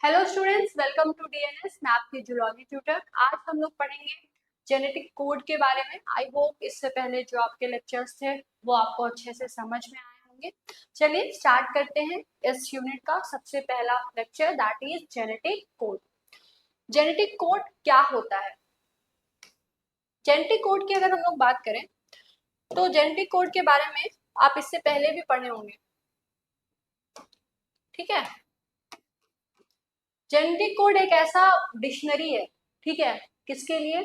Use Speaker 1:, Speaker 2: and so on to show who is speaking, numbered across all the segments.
Speaker 1: Hello students, welcome to DNS. मैं आपकी zoology tutor. आज हम लोग पढ़ेंगे जेनेटिक कोड के बारे में। आई होप इससे पहले जो आपके लेक्चर्स थे वो आपको अच्छे से समझ में आए होंगे। चलिए स्टार्ट करते हैं इस यूनिट का सबसे पहला lecture, that is genetic code. Genetic code क्या होता है? जेनेटिक कोड की अगर हम लोग बात करें तो जेनेटिक कोड के बारे में आप इससे पहले भी पढ़े होंगे, ठीक है। जेनेटिक कोड एक ऐसा डिक्शनरी है, ठीक है, किसके लिए?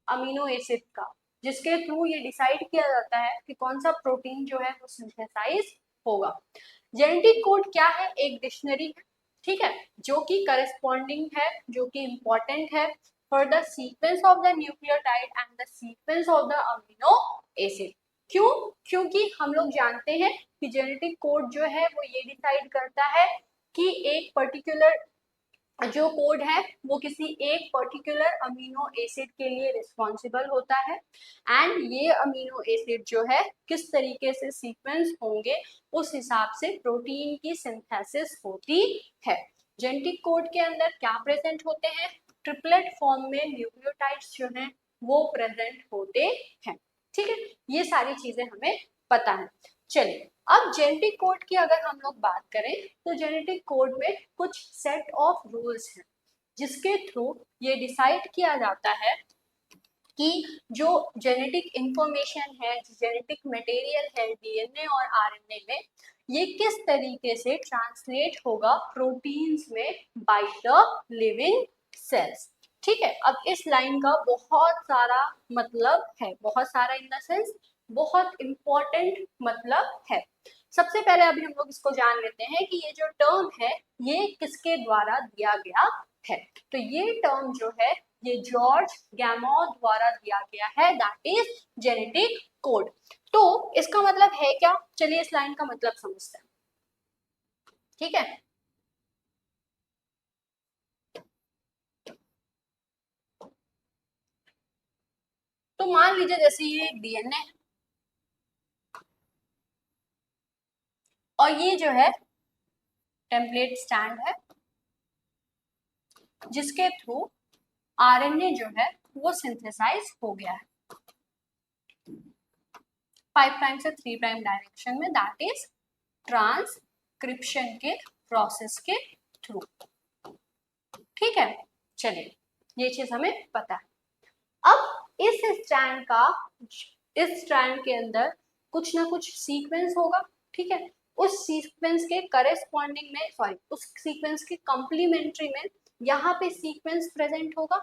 Speaker 1: अमीनो एसिड का, जिसके थ्रू ये डिसाइड किया जाता है कि कौन सा प्रोटीन जो है वो सिंथेसाइज होगा। जेनेटिक कोड क्या है? एक डिक्शनरी है, ठीक है, जो कि करस्पॉन्डिंग है, जो कि इंपॉर्टेंट है for the sequence of the nucleotide and the sequence of the amino acid. क्यों? क्योंकि हम लोग जानते हैं कि जेनेटिक कोड जो है वो ये डिसाइड करता है कि एक पर्टिकुलर जो कोड है वो किसी एक पर्टिकुलर अमीनो एसिड के लिए रिस्पॉन्सिबल होता है एंड ये अमीनो एसिड जो है किस तरीके से सीक्वेंस होंगे उस हिसाब से प्रोटीन की सिंथेसिस होती है। जेनेटिक कोड के अंदर क्या प्रेजेंट होते हैं? ट्रिपलेट फॉर्म में न्यूक्लियोटाइड्स जो हैं वो प्रेजेंट होते हैं, ठीक है। ये सारी चीजें हमें पता है। चलिए अब जेनेटिक कोड की अगर हम लोग बात करें तो जेनेटिक कोड में कुछ सेट ऑफ रूल्स हैं जिसके थ्रू ये डिसाइड किया जाता है कि जो जेनेटिक इंफॉर्मेशन है, जेनेटिक मटेरियल है डीएनए और आरएनए में, ये किस तरीके से ट्रांसलेट होगा प्रोटीन्स में बाय द लिविंग सेल्स, ठीक है। अब इस लाइन का बहुत सारा मतलब है, बहुत सारा इन द सेंस बहुत इंपॉर्टेंट मतलब है। सबसे पहले अभी हम लोग इसको जान लेते हैं कि ये जो टर्म है ये किसके द्वारा दिया गया है। तो ये टर्म जो है ये जॉर्ज गैमो द्वारा दिया गया है, दैट इज जेनेटिक कोड। तो इसका मतलब है क्या? चलिए इस लाइन का मतलब समझते हैं, ठीक है। तो मान लीजिए जैसे ये डीएनए और ये जो है टेम्पलेट स्टैंड है जिसके थ्रू आरएनए जो है वो सिंथेसाइज हो गया है 5 प्राइम से 3 प्राइम डायरेक्शन में, दैट इज ट्रांसक्रिप्शन के प्रोसेस के थ्रू, ठीक है। चलिए ये चीज हमें पता है। अब इस स्ट्रैंड के अंदर कुछ ना कुछ सीक्वेंस होगा, ठीक है। उस सीक्वेंस के करेस्पॉन्डिंग में, सॉरी, उस सीक्वेंस के कॉम्प्लीमेंट्री में यहाँ पे सीक्वेंस प्रेजेंट होगा,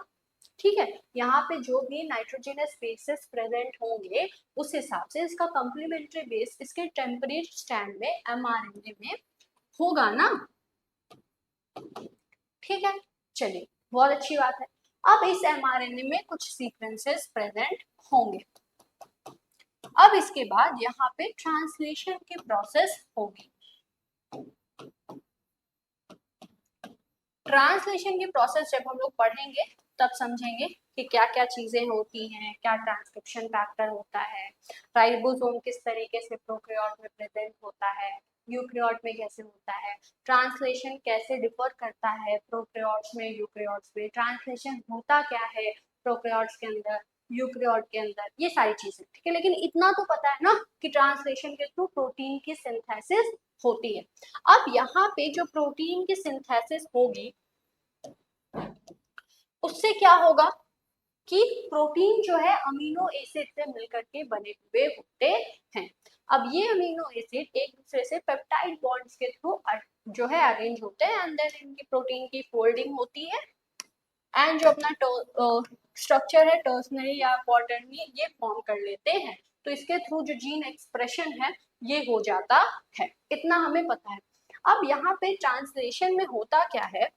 Speaker 1: ठीक है। यहाँ पे जो भी नाइट्रोजनस बेसेस प्रेजेंट होंगे उस हिसाब से इसका कॉम्प्लीमेंट्री बेस इसके टेम्परेट स्टैंड में एमआरएनए में होगा ना, ठीक है। चलिए बहुत अच्छी बात है। अब इस एमआरएनए में कुछ सीक्वेंसेस प्रेजेंट होंगे। अब इसके बाद यहाँ पे ट्रांसलेशन की प्रोसेस होगी। ट्रांसलेशन की प्रोसेस जब हम लोग पढ़ेंगे तब समझेंगे कि क्या क्या चीजें होती हैं, क्या ट्रांसक्रिप्शन फैक्टर होता है, राइबोसोम किस तरीके से प्रोकैरियोट में प्रेजेंट होता है, यूकैरियोट में कैसे होता है, ट्रांसलेशन कैसे डिफर करता है प्रोकैरियोट्स में यूकैरियोट्स में, ट्रांसलेशन होता क्या है प्रोकैरियोट्स के अंदर यूकैरियोट के अंदर, ये सारी चीजें, ठीक है। लेकिन इतना तो पता है ना कि ट्रांसलेशन के थ्रू प्रोटीन की सिंथेसिस होती है। अब यहाँ पे जो प्रोटीन की सिंथेसिस होगी उससे क्या होगा कि प्रोटीन जो है अमीनो एसिड से मिलकर के बने हुए होते हैं। अब ये अमीनो एसिड एक दूसरे से पेप्टाइड बॉन्ड्स के थ्रू जो है अरेंज होते हैं, अंदर इनकी प्रोटीन की फोल्डिंग होती है एंड जो अपना स्ट्रक्चर है टर्सनरी या क्वार्टरनरी ये फॉर्म कर लेते हैं। तो इसके थ्रू जो जीन एक्सप्रेशन है ये हो जाता है, इतना हमें पता है। अब यहाँ पे ट्रांसलेशन में होता क्या है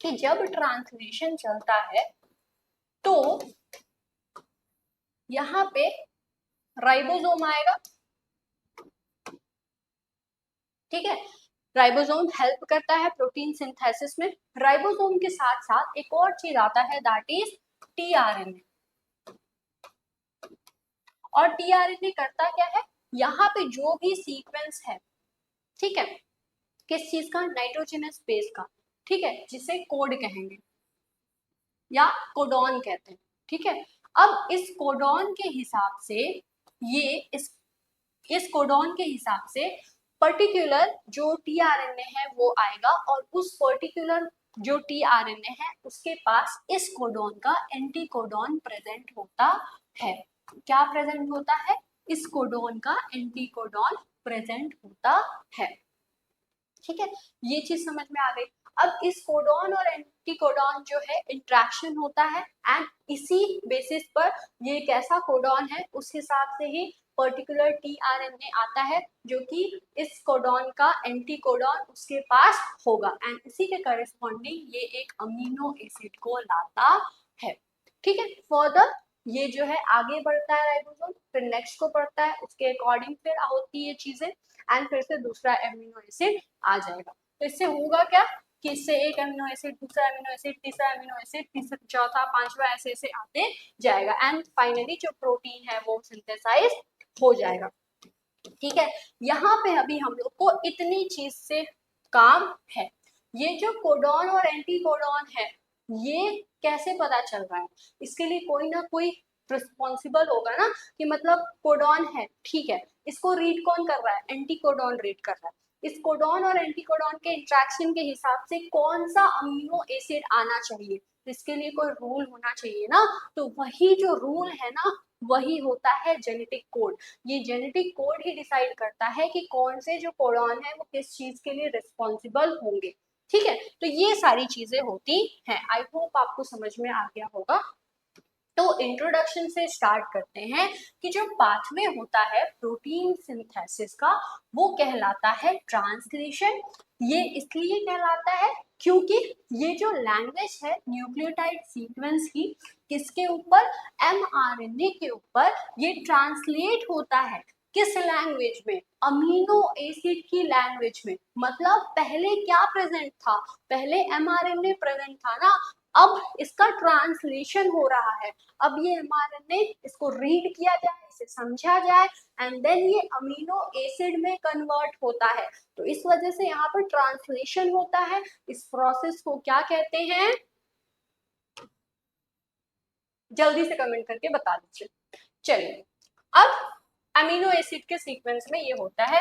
Speaker 1: कि जब ट्रांसलेशन चलता है तो यहाँ पे राइबोसोम आएगा, ठीक है। राइबोसोम हेल्प करता है प्रोटीन सिंथेसिस में। राइबोसोम के साथ साथ एक और चीज आता है दैट इज टीआरएनए। और टीआरएनए करता क्या है? यहाँ पे जो भी सीक्वेंस है, ठीक है, किस चीज का? नाइट्रोजनस बेस का, ठीक है, जिसे कोड कहेंगे या कोडॉन कहते हैं। ठीक है, अब इस कोडॉन के हिसाब से ये इस कोडॉन के हिसाब से पर्टिकुलर जो टीआरएनए है वो आएगा और उस पर्टिकुलर जो टीआरएनए है उसके पास इस कोडॉन का एंटी कोडॉन प्रेजेंट होता है। क्या प्रेजेंट होता है? इस कोडॉन का एंटी कोडॉन प्रेजेंट होता है। ठीक है, ये चीज समझ में आ गई। अब इस कोडॉन और एंटी कोडॉन जो है इंट्रैक्शन होता है एंड इसी बेसिस पर ये कैसा कोडॉन है उस हिसाब से ही पर्टिकुलर टीआरएनए आता है जो कि इस कोडॉन का एंटी कोडॉन उसके पास होगा एंड इसी के करस्पॉन्डिंग ये एक अमीनो एसिड को लाता है। ठीक है, फर्दर ये जो है आगे बढ़ता है राइबोसोम, फिर नेक्स्ट को पढ़ता है, उसके अकॉर्डिंग फिर होती है चीजें एंड फिर से दूसरा एमिनो एसिड आ जाएगा। तो इससे होगा क्या कि इससे एक एमिनो एसिड, दूसरा एमिनो एसिड, तीसरा एमिनो एसिड, तीसरा, चौथा, पांचवा, ऐसे ऐसे आते जाएगा एंड फाइनली जो प्रोटीन है वो सिंथेसाइज हो जाएगा। ठीक है, यहाँ पे अभी हम लोग को इतनी चीज से काम है। ये जो कोडॉन और एंटी कोडॉन है ये कैसे पता चल रहा है? इसके लिए कोई ना कोई रिस्पॉन्सिबल होगा ना, कि मतलब कोडॉन है, ठीक है, इसको रीड कौन कर रहा है? एंटी कोडॉन रीड कर रहा है। इस कोडॉन और एंटी कोडॉन के इंट्रैक्शन के हिसाब से कौन सा अमीनो एसिड आना चाहिए, इसके लिए कोई रूल होना चाहिए ना। तो वही जो रूल है ना वही होता है जेनेटिक कोड। ये जेनेटिक कोड ही डिसाइड करता है कि कौन से जो कोडॉन है वो किस चीज के लिए रिस्पॉन्सिबल होंगे। ठीक है, तो ये सारी चीजें होती हैं। आई होप आपको समझ में आ गया होगा। तो इंट्रोडक्शन से स्टार्ट करते हैं कि जो पाथवे होता है प्रोटीन सिंथेसिस का वो कहलाता है ट्रांसलेशन। ये इसलिए कहलाता है क्योंकि ये जो लैंग्वेज है न्यूक्लियोटाइड सीक्वेंस की, किसके ऊपर? एमआरएनए के ऊपर ये ट्रांसलेट होता है। किस लैंग्वेज में? अमीनो एसिड की लैंग्वेज में। मतलब पहले क्या प्रेजेंट था? पहले एमआरएनए प्रेजेंट था ना, अब इसका ट्रांसलेशन हो रहा है। अब ये एमआरएनए इसको रीड किया जाए, इसे समझा जाए एंड देन ये अमीनो एसिड में कन्वर्ट होता है। तो इस वजह से यहाँ पर ट्रांसलेशन होता है। इस प्रोसेस को क्या कहते हैं? जल्दी से कमेंट करके बता दीजिए। चलिए, अब अमीनो एसिड के सीक्वेंस में ये होता है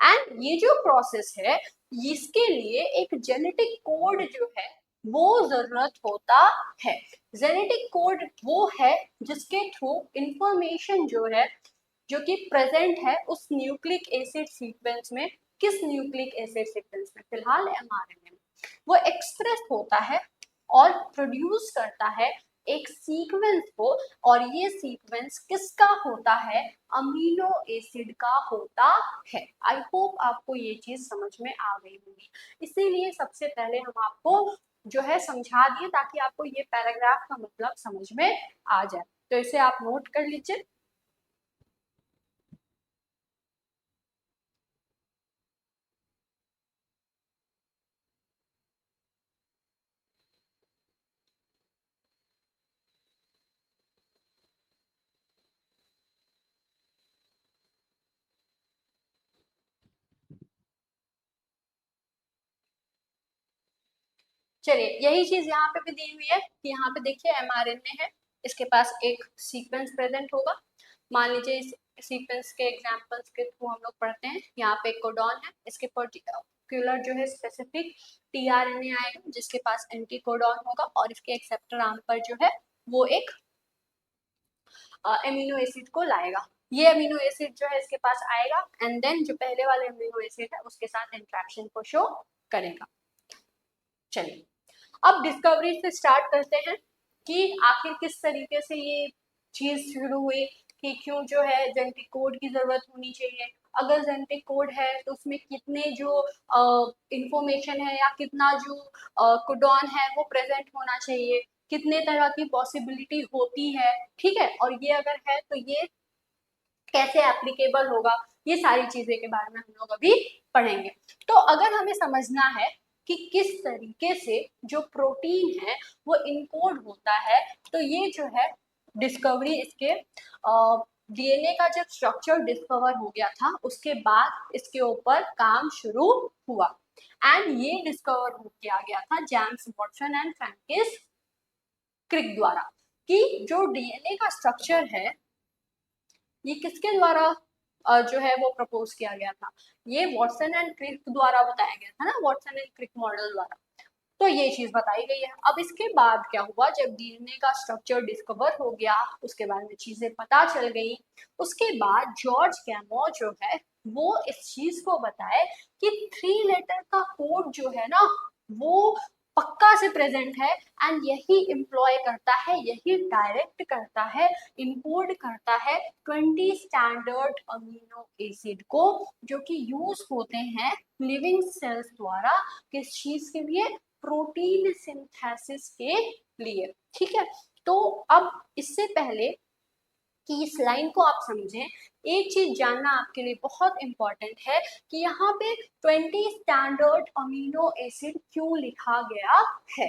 Speaker 1: एंड ये जो प्रोसेस है इसके लिए एक जेनेटिक कोड जो है वो जरूरत होता है। जेनेटिक कोड वो है जिसके थ्रू इंफॉर्मेशन जो है जो कि प्रेजेंट है उस न्यूक्लिक एसिड सीक्वेंस में। किस न्यूक्लिक एसिड सीक्वेंस में? फिलहाल एमआरएनए में। वो एक्सप्रेस होता है और प्रोड्यूस करता है एक सीक्वेंस को, और ये सीक्वेंस किसका होता है? अमीनो एसिड का होता है। आई होप आपको ये चीज समझ में आ गई होगी। इसीलिए सबसे पहले हम आपको जो है समझा दिए ताकि आपको ये पैराग्राफ का मतलब समझ में आ जाए। तो इसे आप नोट कर लीजिए। चलिए, यही चीज यहाँ पे भी दी हुई है कि यहाँ पे देखिए एमआरएनए है, इसके पास एक सीक्वेंस प्रेजेंट होगा। मान लीजिए इस सीक्वेंस के एग्जांपल्स के थ्रू हम लोग पढ़ते हैं। यहाँ पे कोडॉन है, इसके पर्टिकुलर जो है स्पेसिफिक टीआरएनए आएगा जिसके पास एंटी कोडॉन होगा और इसके एक्सेप्टर आर्म पर जो है वो एक एमिनो एसिड को लाएगा। ये अमीनो एसिड जो है इसके पास आएगा एंड देन जो पहले वाले अमीनो एसिड है उसके साथ इंट्रैक्शन को शो करेगा। चलिए, अब डिस्कवरी से स्टार्ट करते हैं कि आखिर किस तरीके से ये चीज शुरू हुई, कि क्यों जो है जेनेटिक कोड की जरूरत होनी चाहिए। अगर जेनेटिक कोड है तो उसमें कितने जो इंफॉर्मेशन है या कितना जो कोडॉन है वो प्रेजेंट होना चाहिए, कितने तरह की पॉसिबिलिटी होती है। ठीक है, और ये अगर है तो ये कैसे एप्लीकेबल होगा, ये सारी चीजें के बारे में हम लोग अभी पढ़ेंगे। तो अगर हमें समझना है कि किस तरीके से जो प्रोटीन है वो इनकोड होता है, तो ये जो है डिस्कवरी इसके डीएनए का जब स्ट्रक्चर डिस्कवर हो गया था उसके बाद इसके ऊपर काम शुरू हुआ। एंड ये डिस्कवर किया गया था जेम्स वाटसन एंड फ्रैंकिस क्रिक द्वारा कि जो डीएनए का स्ट्रक्चर है ये किसके द्वारा जो है वो प्रपोज किया गया था, ये वाटसन एंड क्रिक द्वारा बताया गया था ना, वाटसन एंड क्रिक मॉडल द्वारा। तो ये चीज बताई गई है। अब इसके बाद क्या हुआ, जब डीएनए का स्ट्रक्चर डिस्कवर हो गया, उसके बारे में चीजें पता चल गई, उसके बाद जॉर्ज कैमो जो है वो इस चीज को बताए कि 3 लेटर का कोड जो है ना वो पक्का से प्रेजेंट है एंड यही एम्प्लॉय करता है, यही डायरेक्ट करता है, इनकोड करता है 20 स्टैंडर्ड अमीनो एसिड को, जो कि यूज होते हैं लिविंग सेल्स द्वारा किस चीज के लिए, प्रोटीन सिंथेसिस के लिए। ठीक है, तो अब इससे पहले कि इस लाइन को आप समझें, एक चीज जानना आपके लिए बहुत इंपॉर्टेंट है कि यहाँ पे 20 स्टैंडर्ड अमीनो एसिड क्यों लिखा गया है।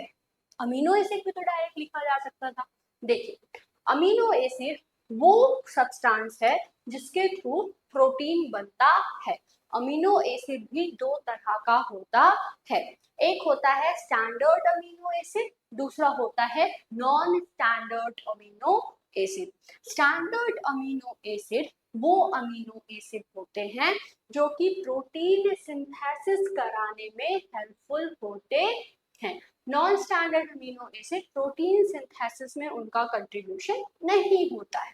Speaker 1: अमीनो एसिड भी तो डायरेक्ट लिखा जा सकता था। देखिए, अमीनो एसिड वो सब्सटेंस है जिसके थ्रू प्रोटीन बनता है। अमीनो एसिड भी दो तरह का होता है, एक होता है स्टैंडर्ड अमीनो एसिड, दूसरा होता है non standard amino acid. Standard amino acid वो अमीनो एसिड होते हैं जो कि प्रोटीन सिंथेसिस कराने में हेल्पफुल होते हैं। Non standard amino acid protein synthesis में उनका कंट्रीब्यूशन नहीं होता है।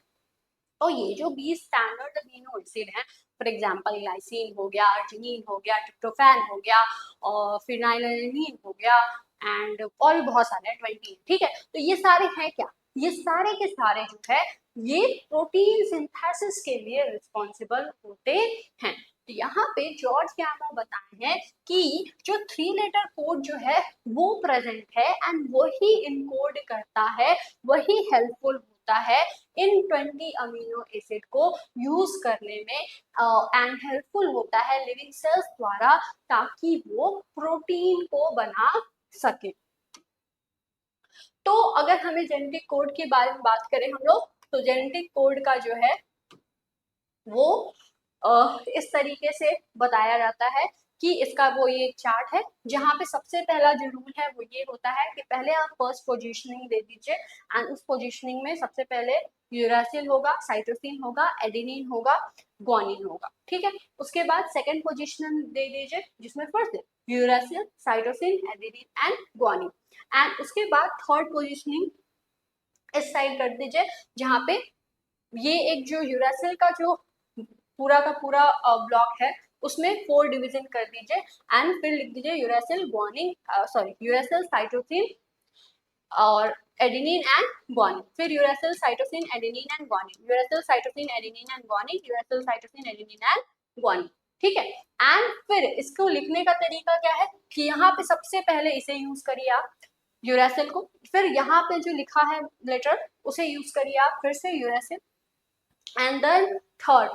Speaker 1: तो ये जो 20 स्टैंडर्ड अमीनो एसिड हैं, फॉर एग्जांपल ग्लाइसिन हो गया, अर्जिनिन हो गया, ट्रिप्टोफैन हो गया और फिनाइलैलानाइन हो गया एंड और भी बहुत सारे हैं 20। ठीक है, तो ये सारे हैं क्या, ये सारे के सारे जो है ये प्रोटीन सिंथेसिस के लिए रिस्पॉन्सिबल होते हैं। तो यहाँ पे जॉर्ज कैमो बताए हैं कि जो 3 लेटर कोड जो है वो प्रेजेंट है एंड वही इनकोड करता है, वही हेल्पफुल होता है इन 20 अमीनो एसिड को यूज करने में एंड हेल्पफुल होता है लिविंग सेल्स द्वारा ताकि वो प्रोटीन को बना सके। तो अगर हमें जेनेटिक कोड के बारे में बात करें हम लोग, तो जेनेटिक कोड का जो है वो इस तरीके से बताया जाता है कि इसका वो ये चार्ट है जहाँ पे सबसे पहला जो रूल है वो ये होता है कि पहले आप फर्स्ट पोजीशनिंग दे दीजिए एंड उस पोजीशनिंग में सबसे पहले यूरासिल होगा, साइटोसिन होगा, एडेनिन होगा, ग्वानिन होगा। ठीक है, उसके बाद सेकंड पोजीशन दे दीजिए जिसमें फर्स्ट है uracil, cytosine, adenine and guanine and उसके बाद थर्ड पोजीशनिंग इस साइड कर दीजिए जहाँ पे ये एक जो यूरासिल का जो पूरा का पूरा ब्लॉक है उसमें 4 डिवीजन कर दीजिए एंड फिर लिख दीजिए uracil guanine, sorry uracil, cytosine और एडेनिन एंड ग्वानिन, फिर uracil, cytosine, adenine and guanine, uracil, cytosine, adenine and guanine, uracil, cytosine, adenine and guanine. ठीक है, एंड फिर इसको लिखने का तरीका क्या है कि यहाँ पे सबसे पहले इसे यूज करिए आप यूरासिल को, फिर यहाँ पे जो लिखा है लेटर उसे यूज करिए आप फिर से यूरासिल एंड देन थर्ड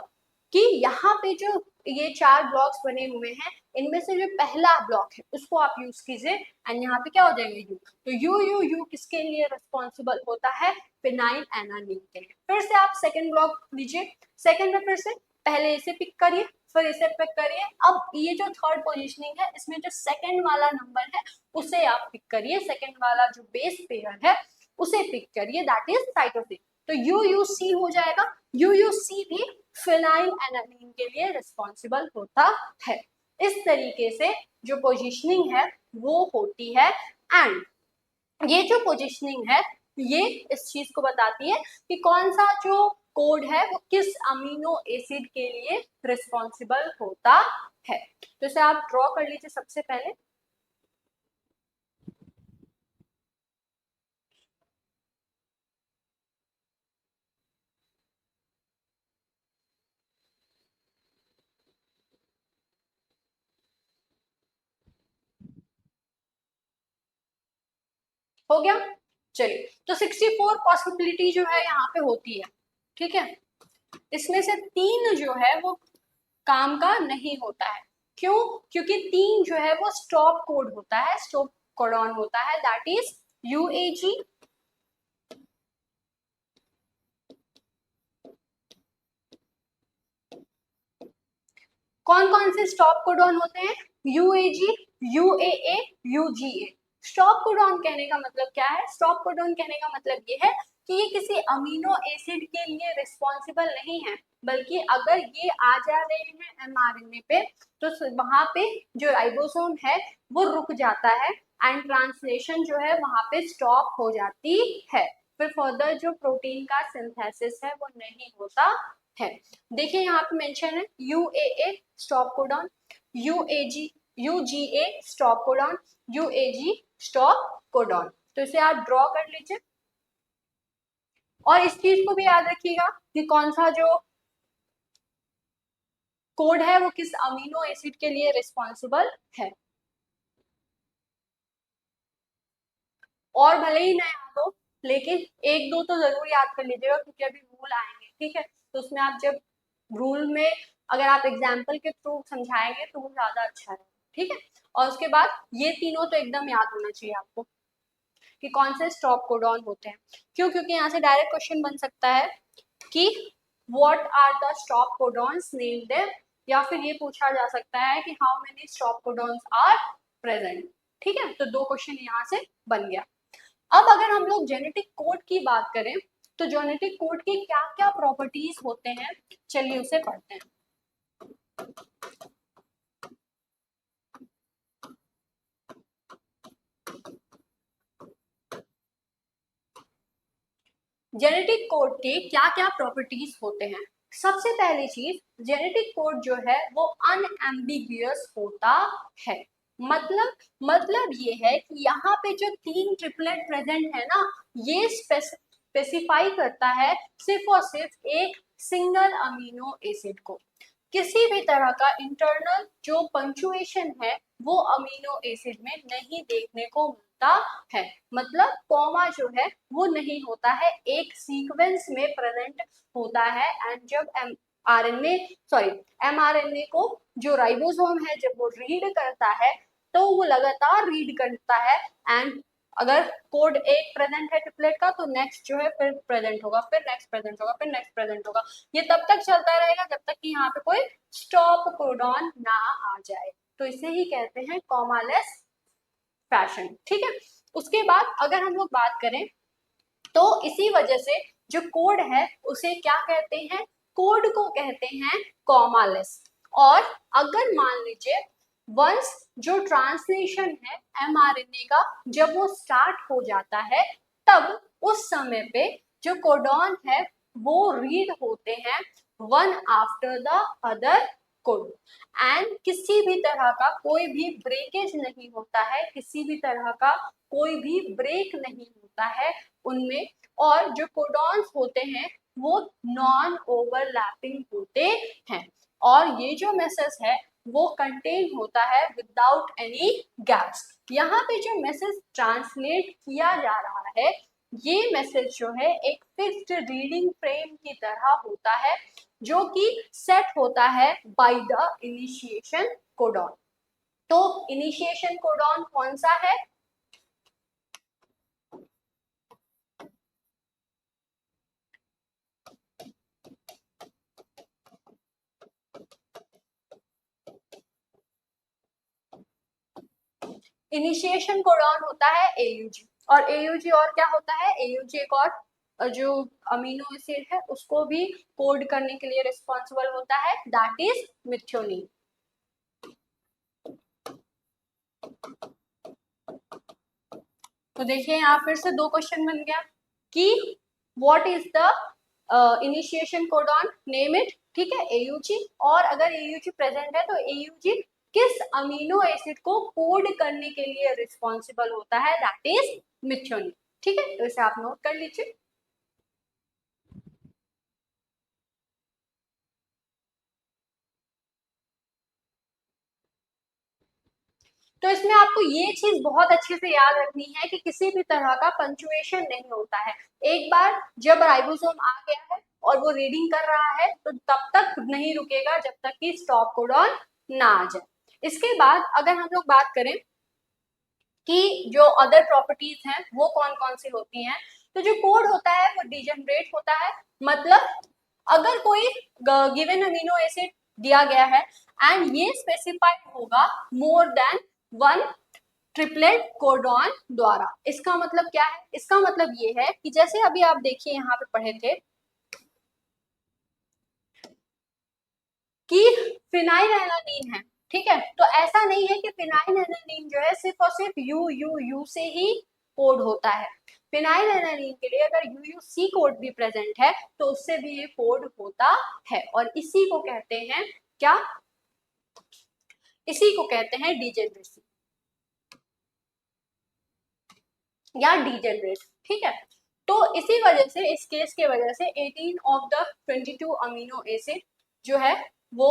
Speaker 1: कि यहाँ पे जो ये 4 ब्लॉक्स बने हुए हैं इनमें से जो पहला ब्लॉक है उसको आप यूज कीजिए एंड यहाँ पे क्या हो जाएगा यू, तो यू यू यू किसके लिए रिस्पॉन्सिबल होता है, फिनाइल एनानिन के लिए। फिर से आप सेकंड ब्लॉक लीजिए, सेकंड में फिर से पहले इसे पिक करिए फिर इसे पिक करिए। अब ये जो थर्ड पोजीशनिंग है इसमें जो सेकंड वाला नंबर है उसे आप पिक करिए, सेकंड वाला जो बेस पेयर है उसे पिक करिए, दैट इज साइटोसिन। तो यूयूसी हो जाएगा, यूयूसी भी फिनाइल एनालिन के लिए रिस्पॉन्सिबल होता है। इस तरीके से जो पोजीशनिंग है वो होती है एंड ये जो पोजीशनिंग है ये इस चीज को बताती है कि कौन सा जो कोड है वो किस अमीनो एसिड के लिए रिस्पॉन्सिबल होता है। तो इसे आप ड्रॉ कर लीजिए सबसे पहले। हो गया, चलिए तो 64 पॉसिबिलिटी जो है यहाँ पे होती है। ठीक है, इसमें से 3 जो है वो काम का नहीं होता है। क्यों, क्योंकि 3 जो है वो स्टॉप कोड होता है, स्टॉप कोडॉन होता है, दैट इज यूएजी, कौन कौन से स्टॉप कोडॉन होते हैं? यूएजी, यूएए, यूजीए। स्टॉप कोडॉन कहने का मतलब क्या है? स्टॉप कोडॉन कहने का मतलब ये है कि ये किसी अमीनो एसिड के लिए रिस्पॉन्सिबल नहीं है, बल्कि अगर ये आ जा रहे हैं एमआरएनए पे तो वहां पे जो राइबोसोम है वो रुक जाता है एंड ट्रांसलेशन जो है वहां पे स्टॉप हो जाती है। फिर फर्दर जो प्रोटीन का सिंथेसिस है वो नहीं होता है। देखिए यहाँ पे मेंशन है यूएए stop codon, यूएजी, UGA stop codon, यूएजी stop codon. तो इसे आप ड्रॉ कर लीजिए और इस चीज को भी याद रखिएगा कि कौन सा जो कोड है वो किस अमीनो एसिड के लिए रिस्पॉन्सिबल है। और भले ही ना याद हो लेकिन एक दो तो जरूर याद कर लीजिएगा क्योंकि अभी रूल आएंगे, ठीक है? तो उसमें आप जब रूल में अगर आप एग्जाम्पल के थ्रू समझाएंगे तो वो ज्यादा अच्छा है, ठीक है? और उसके बाद ये तीनों तो एकदम याद होना चाहिए आपको कि कौन से स्टॉप कोडॉन होते हैं। क्यों? क्योंकि यहाँ से डायरेक्ट क्वेश्चन बन सकता है कि what are the stop codons name them, या फिर ये पूछा जा सकता है कि how many stop codons are present, ठीक है? तो दो क्वेश्चन यहाँ से बन गया। अब अगर हम लोग जेनेटिक कोड की बात करें तो जेनेटिक कोड के क्या क्या प्रॉपर्टीज होते हैं, चलिए उसे पढ़ते हैं। जेनेटिक कोड के क्या क्या प्रॉपर्टीज होते हैं? सबसे पहली चीज, जेनेटिक कोड जो है वो अनएम्बिगियस होता है। मतलब ये है कि यहाँ पे जो 3 ट्रिपलेट प्रेजेंट है ना, ये स्पेसिफाई करता है सिर्फ और सिर्फ एक सिंगल अमीनो एसिड को। किसी भी तरह का इंटरनल जो पंक्चुएशन है वो अमीनो एसिड में नहीं देखने को मिलता है। मतलब कॉमा जो है वो नहीं होता है, एक सीक्वेंस में प्रेजेंट होता है। एंड जब एमआरएनए को जो राइबोसोम है जब वो रीड करता है तो वो लगातार रीड करता है एंड अगर कोड एक प्रेजेंट है ट्रिपलेट का तो नेक्स्ट जो है फिर प्रेजेंट होगा, फिर नेक्स्ट प्रेजेंट होगा, फिर नेक्स्ट प्रेजेंट होगा। ये तब तक चलता रहेगा जब तक कि यहाँ पे कोई स्टॉप कोडॉन ना आ जाए। तो इसे ही कहते हैं कॉमालेस फैशन, ठीक है? उसके बाद अगर हम लोग बात करें तो इसी वजह से जो कोड है उसे क्या कहते हैं? कोड को कहते हैं कॉमालेस। और अगर मान लीजिए वंस जो ट्रांसलेशन है एमआरएनए का जब वो स्टार्ट हो जाता है तब उस समय पे जो कोडॉन है वो रीड होते हैं one after the other code and किसी भी तरह का कोई भी ब्रेकेज नहीं होता है, किसी भी तरह का कोई भी ब्रेक नहीं होता है उनमें। और जो कोडॉन्स होते हैं वो नॉन ओवरलैपिंग होते हैं और ये जो मैसेज है वो कंटेन होता है विदाउट एनी गैप्स। यहाँ पे जो मैसेज ट्रांसलेट किया जा रहा है ये मैसेज जो है एक फिक्स्ड रीडिंग फ्रेम की तरह होता है जो कि सेट होता है बाय द इनिशिएशन कोडॉन। तो इनिशिएशन कोडॉन कौन सा है? इनिशिएशन कोडॉन होता है एयूजी। और एयूजी और क्या होता है? एयूजी एक और जो अमीनो एसिड है उसको भी कोड करने के लिए रिस्पॉन्सिबल होता है, दैट इज मिथ्योनिन। तो देखिए यहाँ फिर से दो क्वेश्चन बन गया कि what is the initiation codon, name it, ठीक है? एयूजी। और अगर एयूजी प्रेजेंट है तो एयूजी किस अमीनो एसिड को कोड करने के लिए रिस्पॉन्सिबल होता है, दैट इज मिथ्योनिन, ठीक है? तो इसे आप नोट कर लीजिए। तो इसमें आपको ये चीज बहुत अच्छे से याद रखनी है कि किसी भी तरह का पंचुएशन नहीं होता है। एक बार जब राइबोसोम आ गया है और वो रीडिंग कर रहा है तो तब तक नहीं रुकेगा जब तक कि स्टॉप कोडॉन ना आ जाए। इसके बाद अगर हम लोग बात करें कि जो अदर प्रॉपर्टीज हैं वो कौन कौन सी होती हैं, तो जो कोड होता है वो डिजेनरेट होता है। मतलब अगर कोई गिवन अमीनो एसिड दिया गया है एंड ये स्पेसिफाइड होगा more than one triplet codon द्वारा। इसका मतलब क्या है? इसका मतलब ये है कि जैसे अभी आप देखिए यहाँ पे पढ़े थे कि फिनाइल एलानीन है, ठीक है, तो ऐसा नहीं है कि फिनाइल एलानीन जो है सिर्फ और सिर्फ यू यू यू से ही कोड होता है। फिनाइल एलानीन के लिए अगर यूयूसी कोड भी प्रेजेंट है तो उससे भी ये कोड होता है, और इसी को कहते हैं क्या? इसी को कहते हैं डिजेनरेसी या डीजेनरेट, ठीक है। तो इसी वजह से, इस केस के वजह से 18 ऑफ द 22 अमीनो एसिड जो है वो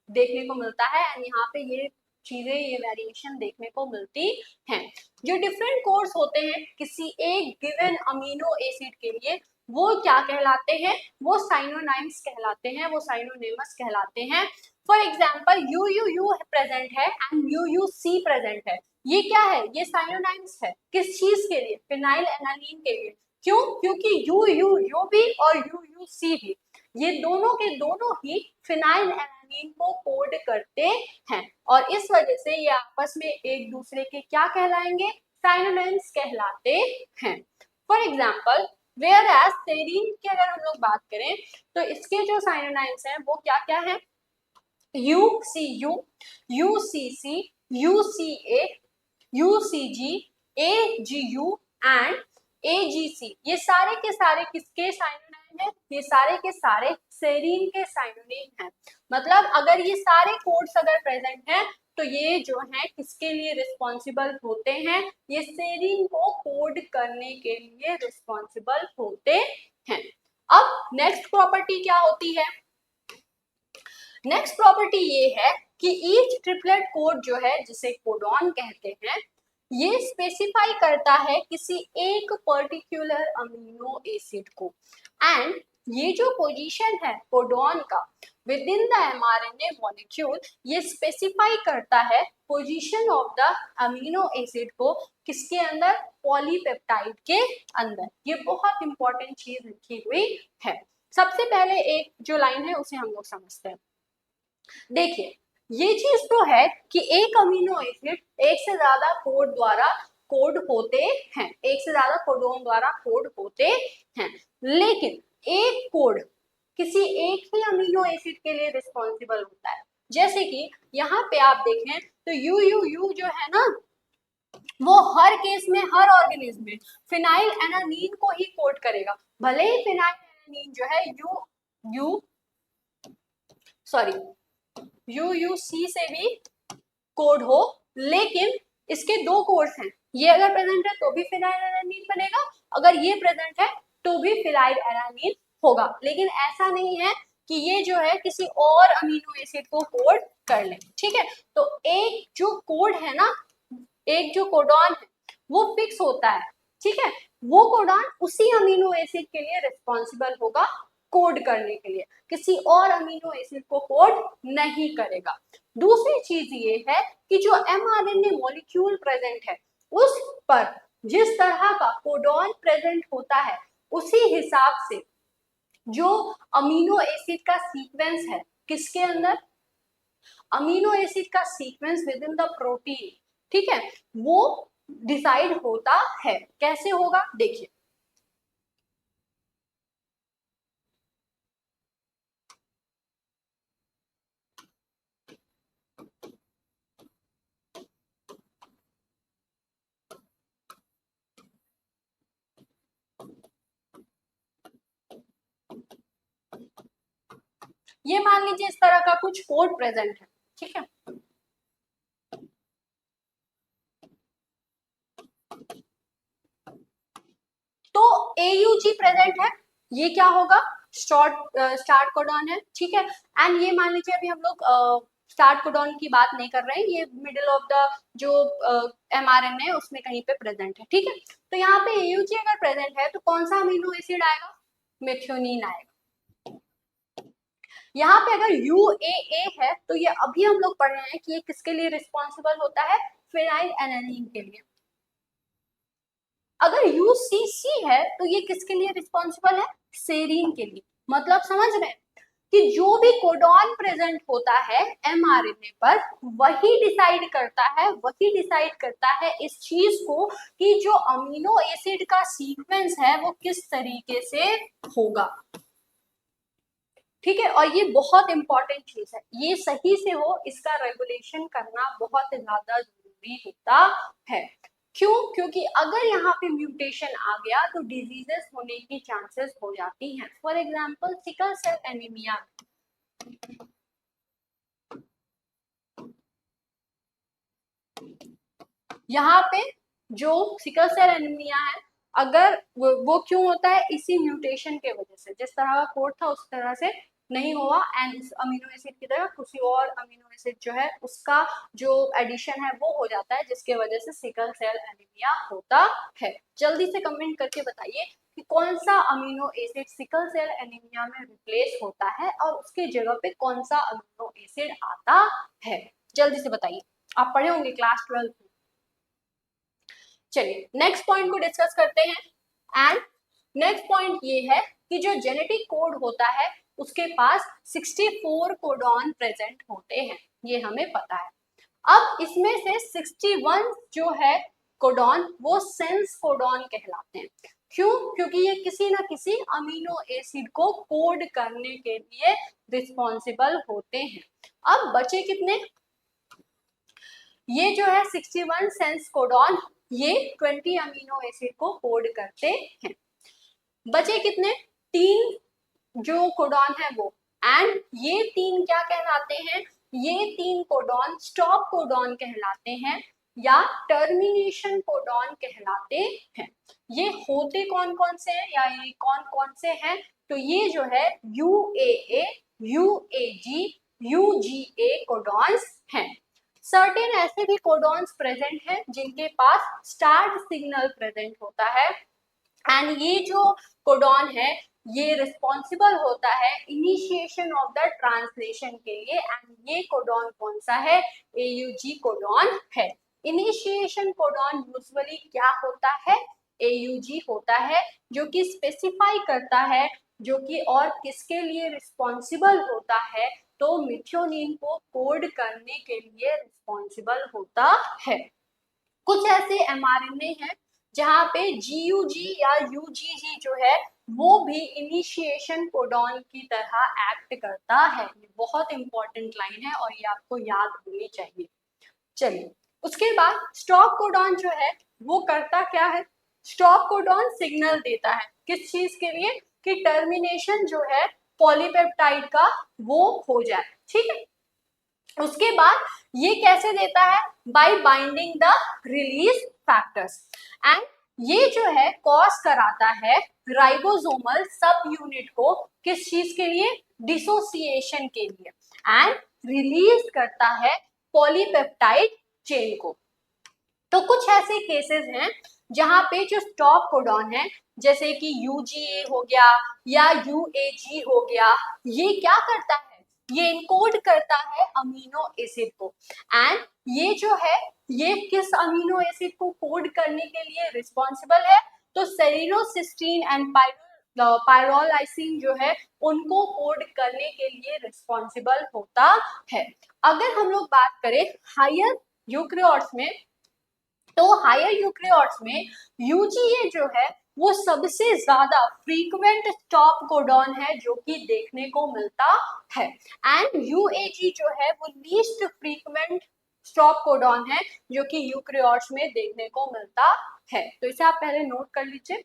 Speaker 1: देखने को मिलता है, एंड यहाँ पे ये चीजें, ये वेरिएशन देखने को मिलती हैं। जो डिफरेंट कोड्स होते हैं किसी एक गिवन अमीनो एसिड के लिए, वो क्या कहलाते हैं? वो साइनोनाइम्स कहलाते हैं, वो साइनोनिमस कहलाते हैं। For example U U U present है and U U C present है, ये क्या है? ये साइनोनाइम्स है। किस चीज के लिए? फिनाइल एनालीन के लिए। क्यों? क्योंकि यू यू यू भी और यू यू सी भी, ये दोनों के दोनों ही फिनाइल एनालीन को कोड करते हैं, और इस वजह से ये आपस में एक दूसरे के क्या कहलाएंगे? साइनोनाइम्स कहलाते हैं। For example whereas serine की अगर हम लोग बात करें तो इसके जो साइनोनाइम्स हैं वो क्या क्या है? U C U, U C C, U C A, UCG, AGU and AGC, ये सारे के सारे किसके साइनोनिम है? ये सारे के सारे सेरीन के साइनोनिम हैं। मतलब अगर ये सारे कोड्स अगर प्रेजेंट हैं तो ये जो है किसके लिए रिस्पॉन्सिबल होते हैं? ये सेरीन को कोड करने के लिए रिस्पॉन्सिबल होते हैं। अब नेक्स्ट प्रॉपर्टी क्या होती है? नेक्स्ट प्रॉपर्टी ये है कि ईच ट्रिपलेट कोड जो है, जिसे कोडॉन कहते हैं, ये स्पेसिफाई करता है किसी एक पर्टिकुलर अमीनो एसिड को, एंड ये जो पोजीशन है कोडॉन का with in the mRNA molecule, ये स्पेसिफाई करता है position of the amino acid को किसके अंदर? पॉलीपेप्टाइड के अंदर। ये बहुत इंपॉर्टेंट चीज लिखी हुई है। सबसे पहले एक जो लाइन है उसे हम लोग समझते हैं। देखिए ये चीज तो है कि एक अमीनो एसिड एक से ज्यादा कोड द्वारा कोड होते हैं, एक से ज्यादा कोडोन द्वारा कोड होते हैं, लेकिन एक कोड किसी एक ही अमीनो एसिड के लिए रिस्पॉन्सिबल होता है। जैसे कि यहाँ पे आप देखें तो यू यू यू जो है ना, वो हर केस में, हर ऑर्गेनिज्म में फिनाइल एनानीन को ही कोड करेगा। भले ही फिनाइल एनानीन जो है यूयूसी से भी कोड हो, लेकिन इसके दो कोड्स हैं, ये अगर प्रेजेंट है तो भी फिनाइल एलानीन बनेगा, अगर ये प्रेजेंट है तो भी फिनाइल एलानीन होगा। लेकिन ऐसा नहीं है कि ये जो है किसी और अमीनो एसिड को कोड कर ले, ठीक है। तो एक जो कोड है ना, एक जो कोडॉन है वो फिक्स होता है, ठीक है। वो कोडॉन उसी अमीनो एसिड के लिए रिस्पॉन्सिबल होगा कोड करने के लिए, किसी और अमीनो एसिड को कोड नहीं करेगा। दूसरी चीज ये है कि जो एमआरएनए मॉलिक्यूल प्रेजेंट है उस पर जिस तरह का कोडॉन प्रेजेंट होता है उसी हिसाब से जो अमीनो एसिड का सीक्वेंस है किसके अंदर? अमीनो एसिड का sequence with in the protein, ठीक है, वो डिसाइड होता है। कैसे होगा? देखिए ये मान लीजिए इस तरह का कुछ कोड प्रेजेंट है, ठीक है। तो AUG प्रेजेंट है, ये क्या होगा? स्टार्ट कोडॉन है, ठीक है। एंड ये मान लीजिए अभी हम लोग स्टार्ट कोडॉन की बात नहीं कर रहे हैं, ये मिडिल ऑफ द जो mRNA है उसमें कहीं पे प्रेजेंट है, ठीक है। तो यहाँ पे AUG अगर प्रेजेंट है तो कौन सा अमीनो एसिड आएगा? मेथियोनिन आएगा। यहाँ पे अगर UAA है तो ये अभी हम लोग पढ़ रहे हैं कि ये किसके लिए रिस्पॉन्सिबल होता है? फिनाइल एनालीन के लिए। अगर UCC है तो ये किसके लिए रिस्पॉन्सिबल है? सेरीन के लिए। मतलब समझ रहे हैं? कि जो भी कोडॉन प्रेजेंट होता है mRNA पर वही डिसाइड करता है इस चीज को कि जो अमीनो एसिड का सीक्वेंस है वो किस तरीके से होगा। ठीक है, और ये बहुत इंपॉर्टेंट चीज है, ये सही से हो इसका रेगुलेशन करना बहुत ज्यादा जरूरी होता है। क्यों? क्योंकि अगर यहाँ पे म्यूटेशन आ गया तो डिजीजेस होने की चांसेस हो जाती हैं। For example sickle cell anaemia, यहाँ पे जो सिकल सेल एनीमिया है, अगर वो क्यों होता है, इसी म्यूटेशन के वजह से, जिस तरह का कोड था उस तरह से नहीं हुआ एंड इस अमीनो एसिड की तरह किसी और अमीनो एसिड जो है उसका जो एडिशन है वो हो जाता है, जिसके वजह से सिकल सेल एनीमिया होता है। जल्दी से कमेंट करके बताइए कि कौन सा amino acid sickle cell anaemia में रिप्लेस होता है और उसके जगह पे कौन सा अमीनो एसिड आता है। जल्दी से बताइए, आप पढ़े होंगे क्लास 12 में। चलिए नेक्स्ट पॉइंट को डिस्कस करते हैं। एंड नेक्स्ट पॉइंट ये है कि जो जेनेटिक कोड होता है उसके पास 64 कोडॉन प्रेजेंट होते हैं, ये हमें पता है। अब इसमें से 61 जो है कोडॉन वो सेंस कोडॉन कहलाते हैं। क्यों? क्योंकि ये किसी ना किसी अमीनो एसिड को कोड करने के लिए रिस्पॉन्सिबल होते हैं। अब बचे कितने? ये जो है 61 सेंस कोडॉन, ये 20 अमीनो एसिड को कोड करते हैं। बचे कितने? 3 जो कोडॉन है वो, एंड ये 3 क्या कहलाते हैं? ये 3 कोडॉन स्टॉप कोडॉन कहलाते हैं या टर्मिनेशन कोडॉन कहलाते हैं। ये होते कौन कौन से हैं या ये कौन कौन से हैं? तो ये जो है UAA, UAG, UGA कोडॉन्स हैं। सर्टेन ऐसे भी कोडॉन्स प्रेजेंट हैं जिनके पास स्टार्ट सिग्नल प्रेजेंट होता है एंड ये जो कोडॉन है ये रिस्पॉन्सिबल होता है इनिशिएशन ऑफ द ट्रांसलेशन के लिए, एंड ये कोडॉन कौन सा है? AUG कोडॉन है। इनिशिएशन कोडॉन यूजुअली क्या होता है? AUG होता है, जो कि स्पेसिफाई करता है जो कि और किसके लिए रिस्पॉन्सिबल होता है, तो मिथ्योनिन को कोड करने के लिए रिस्पॉन्सिबल होता है। कुछ ऐसे mRNA हैं जहाँ पे GUG या UGG जो है वो भी इनिशिएशन कोडॉन की तरह एक्ट करता है। ये बहुत इंपॉर्टेंट लाइन है और ये आपको याद होनी चाहिए। चलिए उसके बाद स्टॉप कोडॉन जो है वो करता क्या है? स्टॉप कोडॉन सिग्नल देता है किस चीज के लिए? कि टर्मिनेशन जो है पॉलीपेप्टाइड का वो हो जाए। ठीक है, उसके बाद ये कैसे देता है? Bye binding the release factors, and ये जो है कॉज कराता है राइबोसोमल सब यूनिट को किस चीज के लिए? डिसोसिएशन के लिए, एंड रिलीज करता है पॉलीपेप्टाइड चेन को। तो कुछ ऐसे केसेस हैं जहां पे जो स्टॉप कोडॉन है जैसे कि UGA हो गया या UAG हो गया, ये क्या करता है? ये इनकोड करता है अमीनो एसिड को, एंड ये जो है ये किस अमीनो एसिड को कोड करने के लिए रिस्पॉन्सिबल है? तो सेरिनोसिस्टीन एंड पायरोलाइसिन जो है उनको कोड करने के लिए रिस्पॉन्सिबल होता है। अगर हम लोग बात करें हायर यूकेरियोट्स में, तो हायर यूकेरियोट्स में UGA जो है वो सबसे ज्यादा फ्रीक्वेंट स्टॉप कोडॉन है जो कि देखने को मिलता है, एंड UAG जो है वो लीस्ट फ्रीक्वेंट स्टॉप कोडॉन है जो कि यूकेरियोट्स में देखने को मिलता है। तो इसे आप पहले नोट कर लीजिए।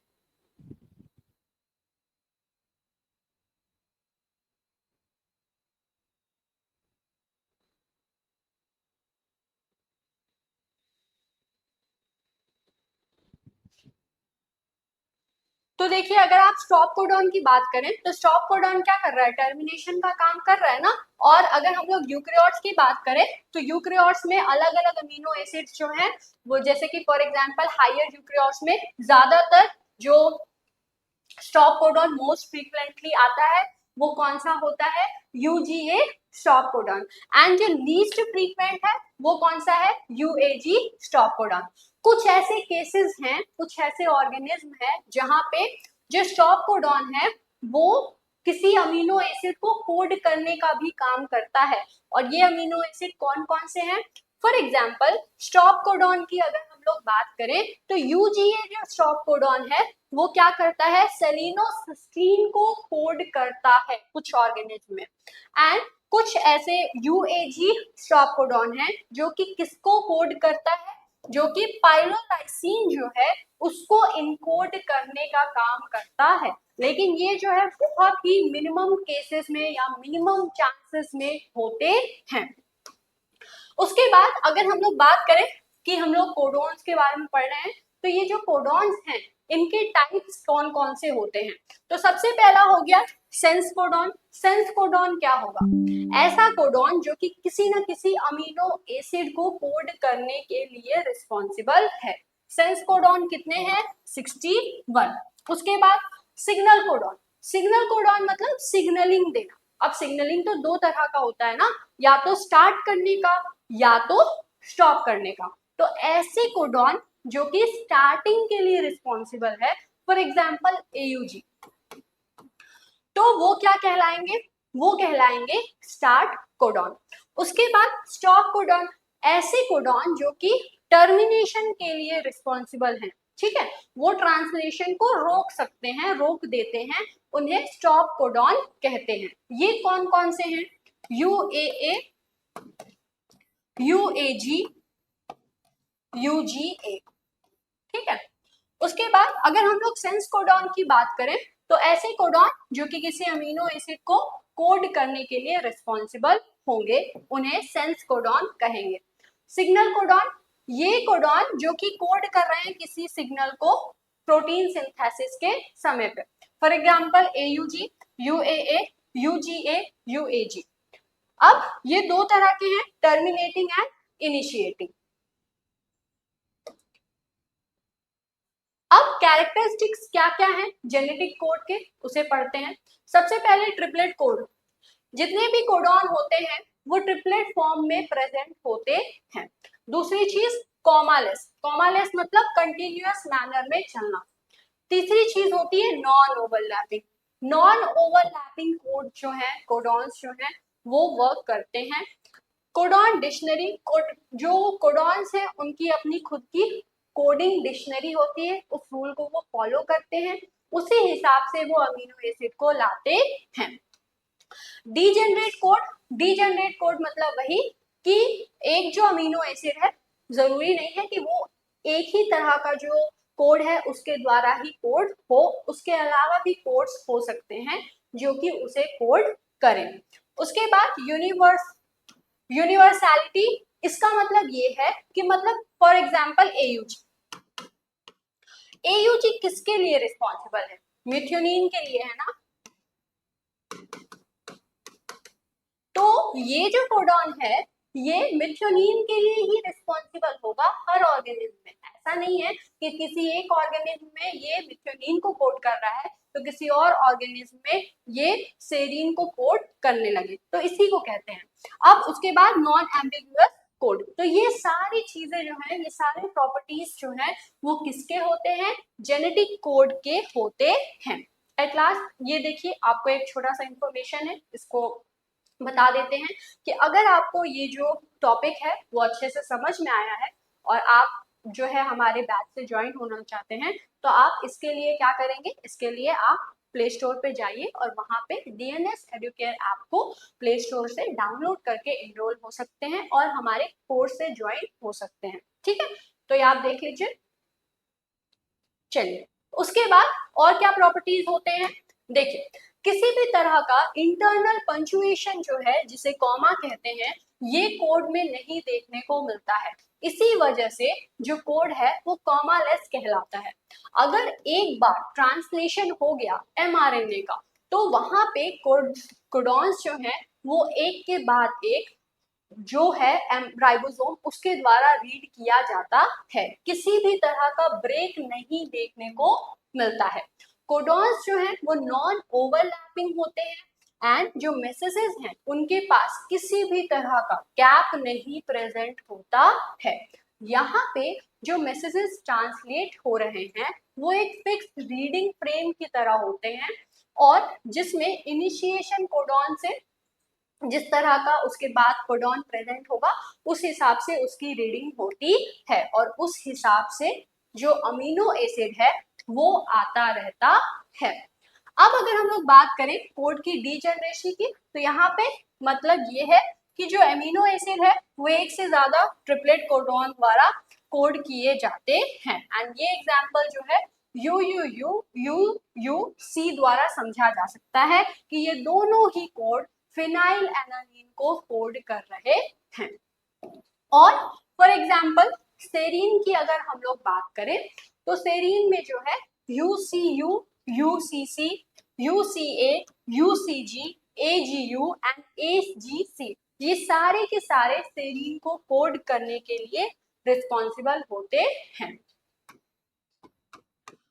Speaker 1: तो देखिए अगर आप स्टॉप कोडॉन की बात करें तो स्टॉप कोडॉन क्या कर रहा है? टर्मिनेशन का काम कर रहा है ना। और अगर हम लोग यूकेरियोट्स की बात करें तो यूकेरियोट्स में अलग अलग अमीनो एसिड्स जो हैं वो, जैसे कि फॉर एग्जांपल हायर यूकेरियोट्स में ज्यादातर जो स्टॉप कोडॉन मोस्ट फ्रीक्वेंटली आता है वो कौन सा होता है? UGA स्टॉप कोडॉन, एंड जो लीस्ट फ्रीक्वेंट है वो कौन सा है? UAG stop codon. कुछ ऐसे केसेस हैं, कुछ ऐसे ऑर्गेनिज्म है जहां पे जो स्टॉप कोडॉन है वो किसी अमीनो एसिड को कोड करने का भी काम करता है। और ये अमीनो एसिड कौन कौन से हैं? फॉर एग्जाम्पल स्टॉप कोडॉन की अगर हम लोग बात करें तो यूजीए जो स्टॉप कोडॉन है वो क्या करता है? सेलिनोसिस्टीन को कोड करता है कुछ ऑर्गेनिज्म में। एंड कुछ ऐसे यूएजी स्टॉप कोडॉन है जो कि किसको कोड करता है? जो कि पाइरोलाइसिन जो है उसको इनकोड करने का काम करता है। लेकिन ये जो है बहुत ही मिनिमम केसेस में या मिनिमम चांसेस में होते हैं। उसके बाद अगर हम लोग बात करें कि हम लोग कोडॉन्स के बारे में पढ़ रहे हैं, तो ये जो कोडॉन्स हैं इनके टाइप्स कौन कौन से होते हैं? तो सबसे पहला हो गया सेंस कोडॉन। सेंस कोडॉन क्या होगा? ऐसा कोडॉन जो कि किसी न किसी अमीनो एसिड को कोड करने के लिए रिस्पॉन्सिबल है। सेंस कोडॉन कितने हैं? 61। उसके बाद सिग्नल कोडॉन। सिग्नल कोडॉन मतलब सिग्नलिंग देना। अब सिग्नलिंग तो दो तरह का होता है ना, या तो स्टार्ट करने का या तो स्टॉप करने का। तो ऐसे कोडॉन जो कि स्टार्टिंग के लिए रिस्पॉन्सिबल है, फॉर एग्जाम्पल एयूजी, तो वो क्या कहलाएंगे? वो कहलाएंगे स्टार्ट कोडॉन। उसके बाद स्टॉप कोडॉन, ऐसे कोडॉन जो कि टर्मिनेशन के लिए रिस्पॉन्सिबल हैं, ठीक है, वो ट्रांसलेशन को रोक सकते हैं, रोक देते हैं, उन्हें स्टॉप कोडॉन कहते हैं। ये कौन कौन से हैं? यूएए, यूएजी, यूजीए, ठीक है। उसके बाद अगर हम लोग सेंस कोडॉन की बात करें तो ऐसे कोडॉन जो कि किसी अमीनो एसिड को कोड करने के लिए रिस्पॉन्सिबल होंगे उन्हें सेंस कोडॉन कहेंगे। सिग्नल कोडॉन, ये कोडॉन जो कि कोड कर रहे हैं किसी सिग्नल को प्रोटीन सिंथेसिस के समय पे, फॉर एग्जांपल एयूजी, यूएए, यूजीए, यूएजी। अब ये दो तरह के हैं, टर्मिनेटिंग एंड इनिशिएटिंग। अब कैरेक्टरिस्टिक्स क्या क्या है जेनेटिक कोड के, उसे पढ़ते हैं। सबसे पहले ट्रिपलेट कोड। जितने भी कोडॉन होते हैं वो ट्रिपलेट फॉर्म में प्रेजेंट होते हैं। दूसरी चीज कॉमालेस। कॉमालेस मतलब कंटिन्यूअस मैनर में चलना। तीसरी चीज होती है non overlapping. Non overlapping code जो है, कोडॉन्स जो है वो वर्क करते हैं। कोडॉन डिक्शनरी, जो कोडॉन्स है उनकी अपनी खुद की कोडिंग डिक्शनरी होती है, उस रूल को वो फॉलो करते हैं, उसी हिसाब से वो अमीनो एसिड को लाते हैं। डीजेनरेट कोड, डीजेनरेट कोड मतलब वही कि एक जो अमीनो एसिड है जरूरी नहीं है कि वो एक ही तरह का जो कोड है उसके द्वारा ही कोड हो, उसके अलावा भी कोड्स हो सकते हैं जो कि उसे कोड करें। उसके बाद यूनिवर्सैलिटी, इसका मतलब ये है कि मतलब फॉर एग्जांपल एयूजी, एयूजी किसके लिए रिस्पॉन्सिबल है? मिथ्योनिन के लिए, है ना। तो ये जो कोडॉन है ये मिथ्योनिन के लिए ही रिस्पॉन्सिबल होगा हर ऑर्गेनिज्म में। ऐसा नहीं है कि किसी एक ऑर्गेनिज्म में ये मिथ्योनिन को कोड कर रहा है तो किसी और ऑर्गेनिज्म में ये सेरीन को कोड करने लगे, तो इसी को कहते हैं। अब उसके बाद नॉन एम्बिगुअस कोड। तो ये सारी चीजें जो है, ये सारे प्रॉपर्टीज जो है वो किसके होते हैं? जेनेटिक कोड के होते हैं। एट लास्ट ये देखिए, आपको एक छोटा सा इंफॉर्मेशन है, इसको बता देते हैं कि अगर आपको ये जो टॉपिक है वो अच्छे से समझ में आया है और आप जो है हमारे बैच से ज्वाइन होना चाहते हैं तो आप इसके लिए क्या करेंगे? इसके लिए आप प्ले स्टोर पे जाइए और वहां पे डीएनएस एडुकेयर ऐप को प्ले स्टोर से डाउनलोड करके एनरोल हो सकते हैं और हमारे कोर्स से ज्वाइन हो सकते हैं, ठीक है। तो ये आप देख लीजिए। चलिए, उसके बाद और क्या प्रॉपर्टीज होते हैं? देखिए, किसी भी तरह का इंटरनल पंचुएशन जो है जिसे कॉमा कहते हैं, ये कोड में नहीं देखने को मिलता है। इसी वजह से जो कोड है वो कॉमालेस कहलाता है। अगर एक बार ट्रांसलेशन हो गया एमआरएनए का तो वहां पे कोडॉन्स जो है वो एक के बाद एक जो है राइबोसोम उसके द्वारा रीड किया जाता है। किसी भी तरह का ब्रेक नहीं देखने को मिलता है। कोडॉन्स जो है वो नॉन ओवरलैपिंग होते हैं एंड जो मैसेजेस हैं उनके पास किसी भी तरह का गैप नहीं प्रेजेंट होता है। यहाँ पे जो मैसेजेस ट्रांसलेट हो रहे हैं वो एक फिक्स रीडिंग फ्रेम की तरह होते हैं और जिसमें इनिशिएशन कोडॉन से जिस तरह का उसके बाद कोडॉन प्रेजेंट होगा उस हिसाब से उसकी रीडिंग होती है और उस हिसाब से जो अमीनो एसिड है वो आता रहता है। अब अगर हम लोग बात करें कोड की डीजनरेसी की, तो यहाँ पे मतलब ये है कि जो अमीनो एसिड है वो एक से ज्यादा ट्रिपलेट कोडॉन द्वारा कोड किए जाते हैं। एंड ये एग्जांपल जो है U U U U U C द्वारा समझा जा सकता है कि ये दोनों ही कोड फिनाइल एनालीन को कोड कर रहे हैं। और फॉर एग्जाम्पल सेरीन की अगर हम लोग बात करें तो सेरीन में जो है UCU, UCC, UCA, UCG, AGU and AGC ये सारे के सारे सेरीन को कोड करने के लिए रिस्पॉन्सिबल होते हैं।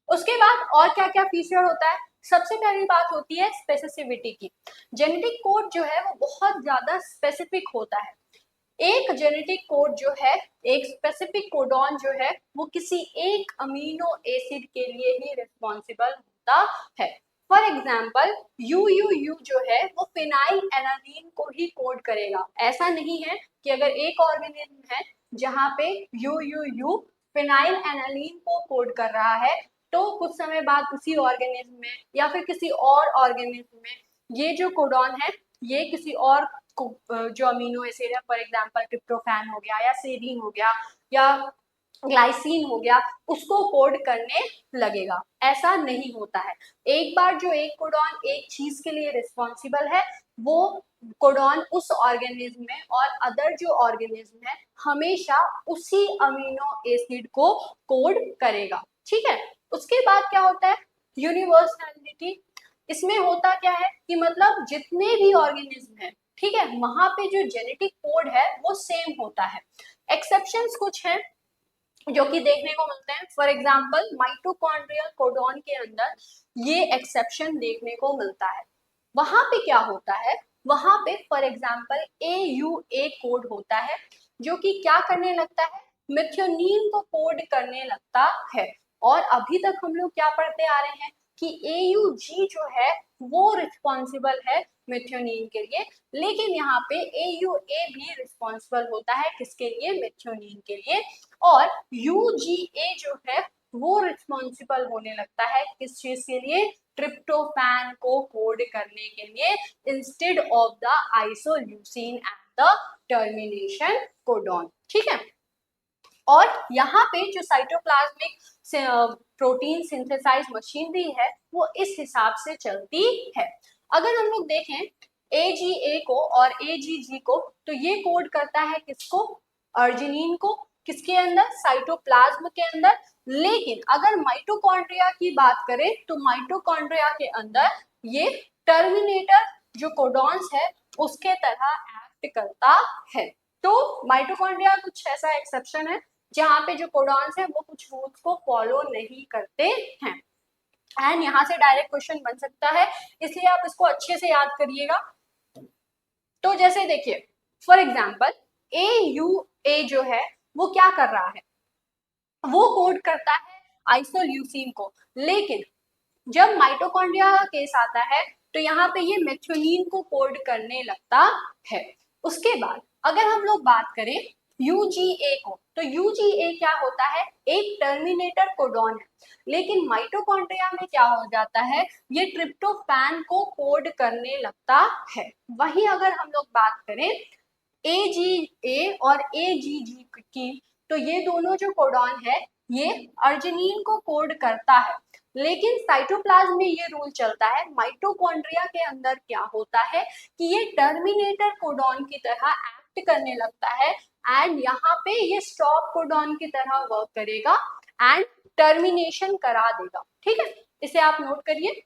Speaker 1: उसके बाद और क्या क्या फीचर होता है? सबसे पहली बात होती है स्पेसिफिसिटी की। जेनेटिक कोड जो है वो बहुत ज्यादा स्पेसिफिक होता है। एक जेनेटिक कोड जो है, एक स्पेसिफिक कोडॉन जो है वो किसी एक अमीनो एसिड के लिए ही रिस्पॉन्सिबल होता है। फॉर एग्जाम्पल UUU जो है वो फिनाइल एनालीन को ही कोड करेगा। ऐसा नहीं है कि अगर एक ऑर्गेनिज्म है जहाँ पे UUU फिनाइल एनालीन को कोड कर रहा है तो कुछ समय बाद उसी ऑर्गेनिज्म में या फिर किसी और ऑर्गेनिज्म में ये जो कोडॉन है ये किसी और जो अमीनो एसिड है, फॉर एग्जांपल ट्रिप्टोफैन हो गया या सेरीन हो गया या ग्लाइसिन हो गया, उसको कोड करने लगेगा। ऐसा नहीं होता है। एक बार जो एक कोडॉन एक चीज के लिए रिस्पॉन्सिबल है वो कोडॉन उस ऑर्गेनिज्म में और अदर जो ऑर्गेनिज्म है हमेशा उसी अमीनो एसिड को कोड करेगा। ठीक है। उसके बाद क्या होता है? यूनिवर्सलिटी। इसमें होता क्या है कि मतलब जितने भी ऑर्गेनिज्म है, ठीक है, वहां पे जो जेनेटिक कोड है वो सेम होता है। एक्सेप्शंस कुछ हैं जो कि देखने को मिलते हैं। फॉर एग्जांपल माइटोकॉन्ड्रियल कोडॉन के अंदर ये एक्सेप्शन देखने को मिलता है। वहां पे क्या होता है? वहां पे फॉर एग्जांपल AUA कोड होता है जो कि क्या करने लगता है? मेथियोनीन को कोड करने लगता है। और अभी तक हम लोग क्या पढ़ते आ रहे हैं कि AUG जो है वो रिस्पॉन्सिबल है मेथियोनीन के लिए, लेकिन यहाँ पे AUA भी रिस्पॉन्सिबल होता है किसके लिए? मेथियोनीन के लिए। और UGA जो है वो रिस्पॉन्सिबल होने लगता है किस चीज के लिए? ट्रिप्टोफैन को कोड करने के लिए instead of the isoleucine and the termination codon. ठीक है। और यहाँ पे जो साइटोप्लाज्मिक प्रोटीन सिंथेसाइज मशीनरी है वो इस हिसाब से चलती है। अगर हम लोग देखें AGA को और AGG को, तो ये कोड करता है किसको? अर्जिनिन को। किसके अंदर? साइटोप्लाज्म के अंदर। लेकिन अगर माइटोकॉन्ड्रिया की बात करें तो माइटोकॉन्ड्रिया के अंदर ये टर्मिनेटर जो कोडॉन्स है उसके तरह एक्ट करता है। तो माइटोकॉन्ड्रिया कुछ ऐसा एक्सेप्शन है जहाँ पे जो कोडॉन्स है वो कुछ रूल्स को फॉलो नहीं करते हैं। एंड यहाँ से डायरेक्ट क्वेश्चन बन सकता है, इसलिए आप इसको अच्छे से याद करिएगा। तो जैसे देखिए फॉर एग्जाम्पल AUA जो है वो क्या कर रहा है? वो कोड करता है आइसोल्यूसिन को। लेकिन जब माइटोकॉन्ड्रिया का केस आता है तो यहाँ पे ये मेथियोनीन को कोड करने लगता है। उसके बाद अगर हम लोग बात करें UGA को, तो UGA क्या होता है? एक टर्मिनेटर कोडॉन है। लेकिन माइटोकॉन्ड्रिया में क्या हो जाता है? ये ट्रिप्टोफैन को कोड करने लगता है। वहीं अगर हम लोग बात करें AGA और AGG की, तो ये दोनों जो कोडॉन है ये अर्जिनिन को कोड करता है। लेकिन साइटोप्लाज्म में ये रूल चलता है, माइटोकॉन्ड्रिया के अंदर क्या होता है कि ये टर्मिनेटर कोडॉन की तरह एक्ट करने लगता है एंड यहाँ पे ये स्टॉप कोडॉन की तरह वर्क करेगा एंड टर्मिनेशन करा देगा। ठीक है, इसे आप नोट करिए।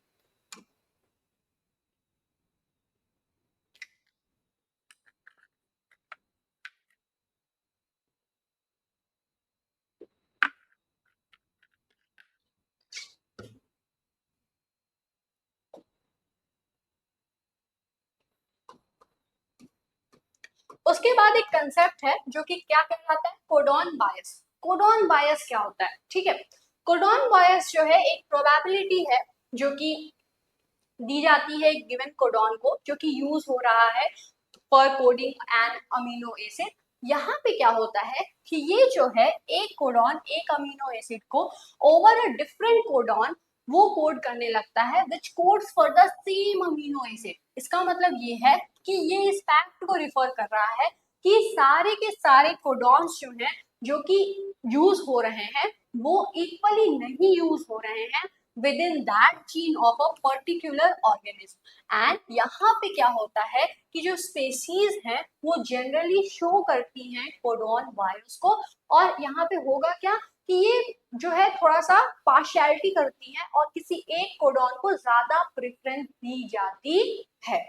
Speaker 1: उसके बाद एक कंसेप्ट है जो कि क्या कहलाता है? कोडॉन बायस। कोडॉन बायस क्या होता है? ठीक है, कोडॉन बायस जो है एक प्रोबेबिलिटी है जो कि दी जाती है गिवन कोडॉन को, जो कि यूज हो रहा है for coding an amino acid. यहाँ पे क्या होता है कि ये जो है एक कोडॉन एक अमीनो एसिड को ओवर अ डिफरेंट कोडॉन वो कोड करने लगता है which codes for the same amino acid. इसका मतलब ये है कि ये इस फैक्ट को रिफर कर रहा है कि सारे के सारे कोडॉन्स जो हैं जो कि यूज हो रहे हैं वो इक्वली नहीं यूज हो रहे हैं with in that gene of a particular organism. And यहाँ पे क्या होता है कि जो स्पेसीज हैं वो जनरली शो करती हैं कोडॉन वायरस को, और यहाँ पे होगा क्या कि ये जो है थोड़ा सा पार्शियलिटी करती है और किसी एक कोडॉन को ज्यादा प्रेफरेंस दी जाती है,